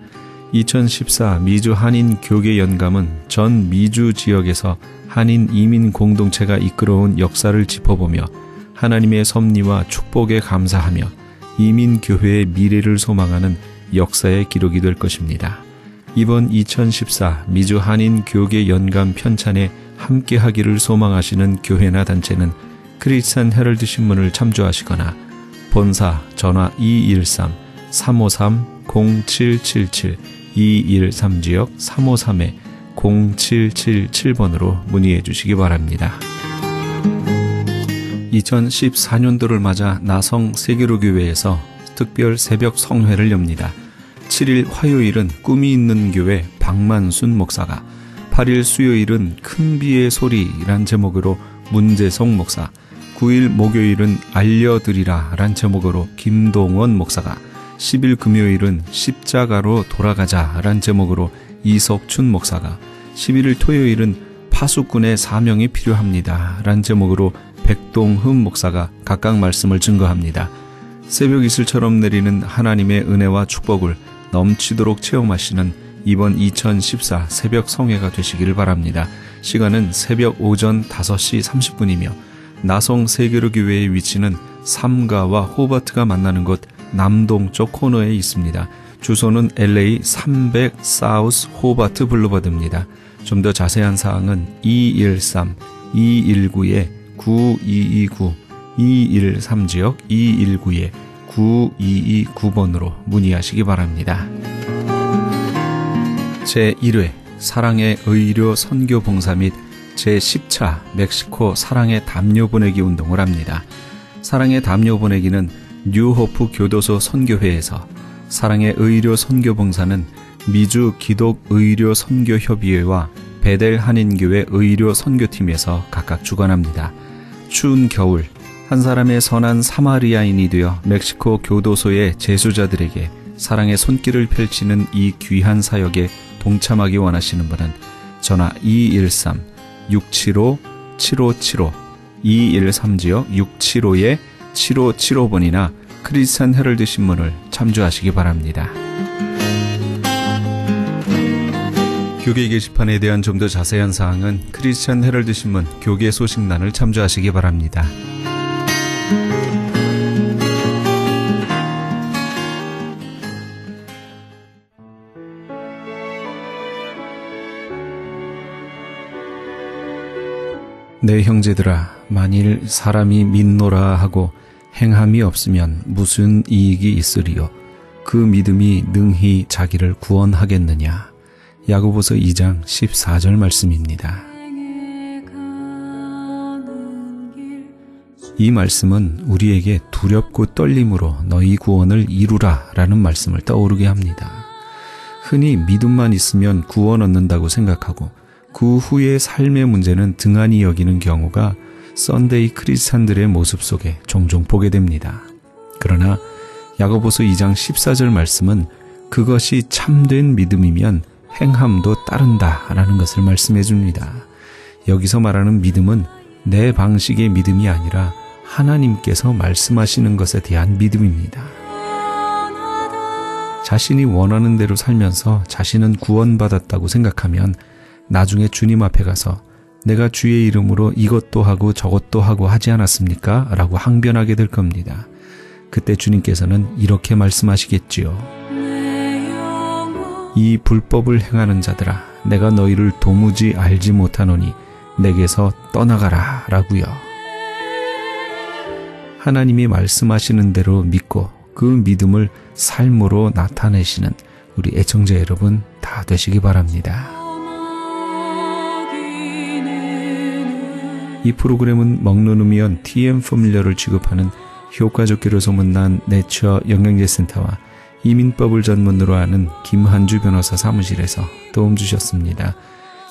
2014 미주 한인 교계 연감은 전 미주 지역에서 한인 이민 공동체가 이끌어온 역사를 짚어보며 하나님의 섭리와 축복에 감사하며 이민교회의 미래를 소망하는 역사의 기록이 될 것입니다. 이번 2014 미주 한인 교계 연감 편찬에 함께하기를 소망하시는 교회나 단체는 크리스천 헤럴드 신문을 참조하시거나 본사 전화 213-353-0777 213지역 353-0777번으로 문의해 주시기 바랍니다. 2014년도를 맞아 나성 세계로교회에서 특별 새벽 성회를 엽니다. 7일 화요일은 꿈이 있는 교회 박만순 목사가, 8일 수요일은 큰 비의 소리란 제목으로 문재성 목사, 9일 목요일은 알려드리라 란 제목으로 김동원 목사가, 10일 금요일은 십자가로 돌아가자 란 제목으로 이석춘 목사가, 11일 토요일은 파수꾼의 사명이 필요합니다 란 제목으로 백동흠 목사가 각각 말씀을 증거합니다. 새벽 이슬처럼 내리는 하나님의 은혜와 축복을 넘치도록 체험하시는 이번 2014 새벽 성회가 되시기를 바랍니다. 시간은 새벽 오전 5시 30분이며 나성 세계로교회의 위치는 삼가와 호버트가 만나는 곳 남동쪽 코너에 있습니다. 주소는 LA 300 사우스 호버트 블루버드입니다. 좀 더 자세한 사항은 213-219-9229 213지역 219-9229번으로 문의하시기 바랍니다. 제1회 사랑의 의료 선교 봉사 및 제10차 멕시코 사랑의 담요 보내기 운동을 합니다. 사랑의 담요 보내기는 뉴호프 교도소 선교회에서, 사랑의 의료 선교 봉사는 미주 기독 의료 선교 협의회와 베델 한인교회 의료 선교팀에서 각각 주관합니다. 추운 겨울 한 사람의 선한 사마리아인이 되어 멕시코 교도소의 재수자들에게 사랑의 손길을 펼치는 이 귀한 사역에 동참하기 원하시는 분은 전화 213-675-7575 213지역 675-7575번이나 크리스찬 헤럴드 신문을 참조하시기 바랍니다. 교계 게시판에 대한 좀 더 자세한 사항은 크리스찬 헤럴드 신문 교계 소식란을 참조하시기 바랍니다. 내 형제들아, 만일 사람이 믿노라 하고 행함이 없으면 무슨 이익이 있으리요? 그 믿음이 능히 자기를 구원하겠느냐? 야고보서 2장 14절 말씀입니다. 이 말씀은 우리에게 두렵고 떨림으로 너희 구원을 이루라 라는 말씀을 떠오르게 합니다. 흔히 믿음만 있으면 구원 얻는다고 생각하고 그 후의 삶의 문제는 등한히 여기는 경우가 썬데이 크리스찬들의 모습 속에 종종 보게 됩니다. 그러나 야고보서 2장 14절 말씀은 그것이 참된 믿음이면 행함도 따른다 라는 것을 말씀해 줍니다. 여기서 말하는 믿음은 내 방식의 믿음이 아니라 하나님께서 말씀하시는 것에 대한 믿음입니다. 자신이 원하는 대로 살면서 자신은 구원받았다고 생각하면 나중에 주님 앞에 가서 내가 주의 이름으로 이것도 하고 저것도 하고 하지 않았습니까? 라고 항변하게 될 겁니다. 그때 주님께서는 이렇게 말씀하시겠지요. 이 불법을 행하는 자들아, 내가 너희를 도무지 알지 못하노니 내게서 떠나가라 라고요. 하나님이 말씀하시는 대로 믿고 그 믿음을 삶으로 나타내시는 우리 애청자 여러분 다 되시기 바랍니다. 이 프로그램은 먹노누미언 TM 포뮬러를 취급하는 효과좋기로 소문난 내처 영양제센터와 이민법을 전문으로 하는 김한주 변호사 사무실에서 도움 주셨습니다.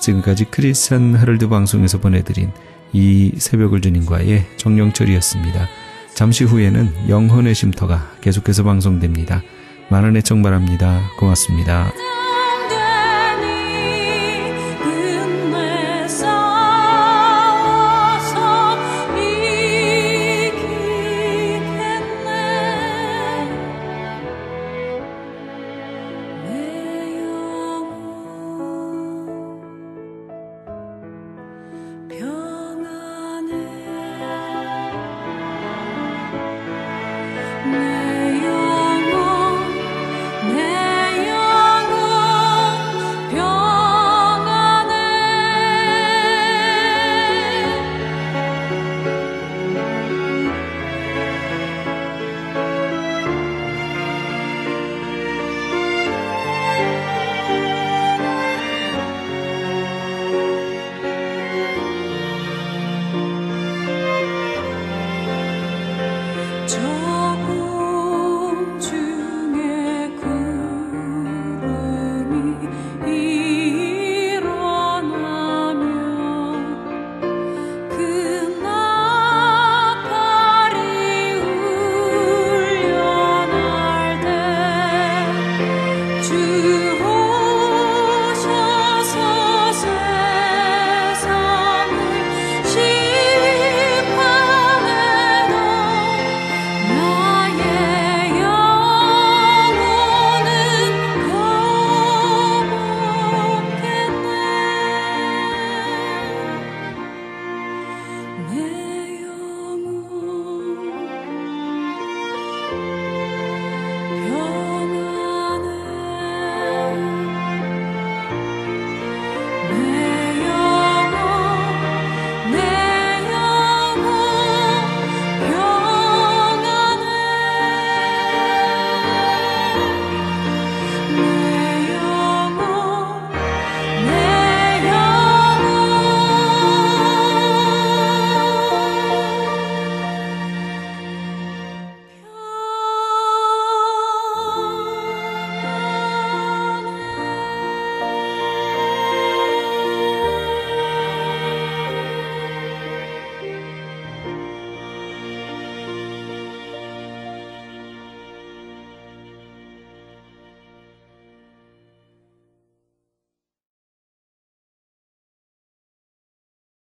지금까지 크리스찬 헤럴드 방송에서 보내드린 이 새벽을 주님과의 정영철이었습니다. 잠시 후에는 영혼의 쉼터가 계속해서 방송됩니다. 많은 애청 바랍니다. 고맙습니다. 평안해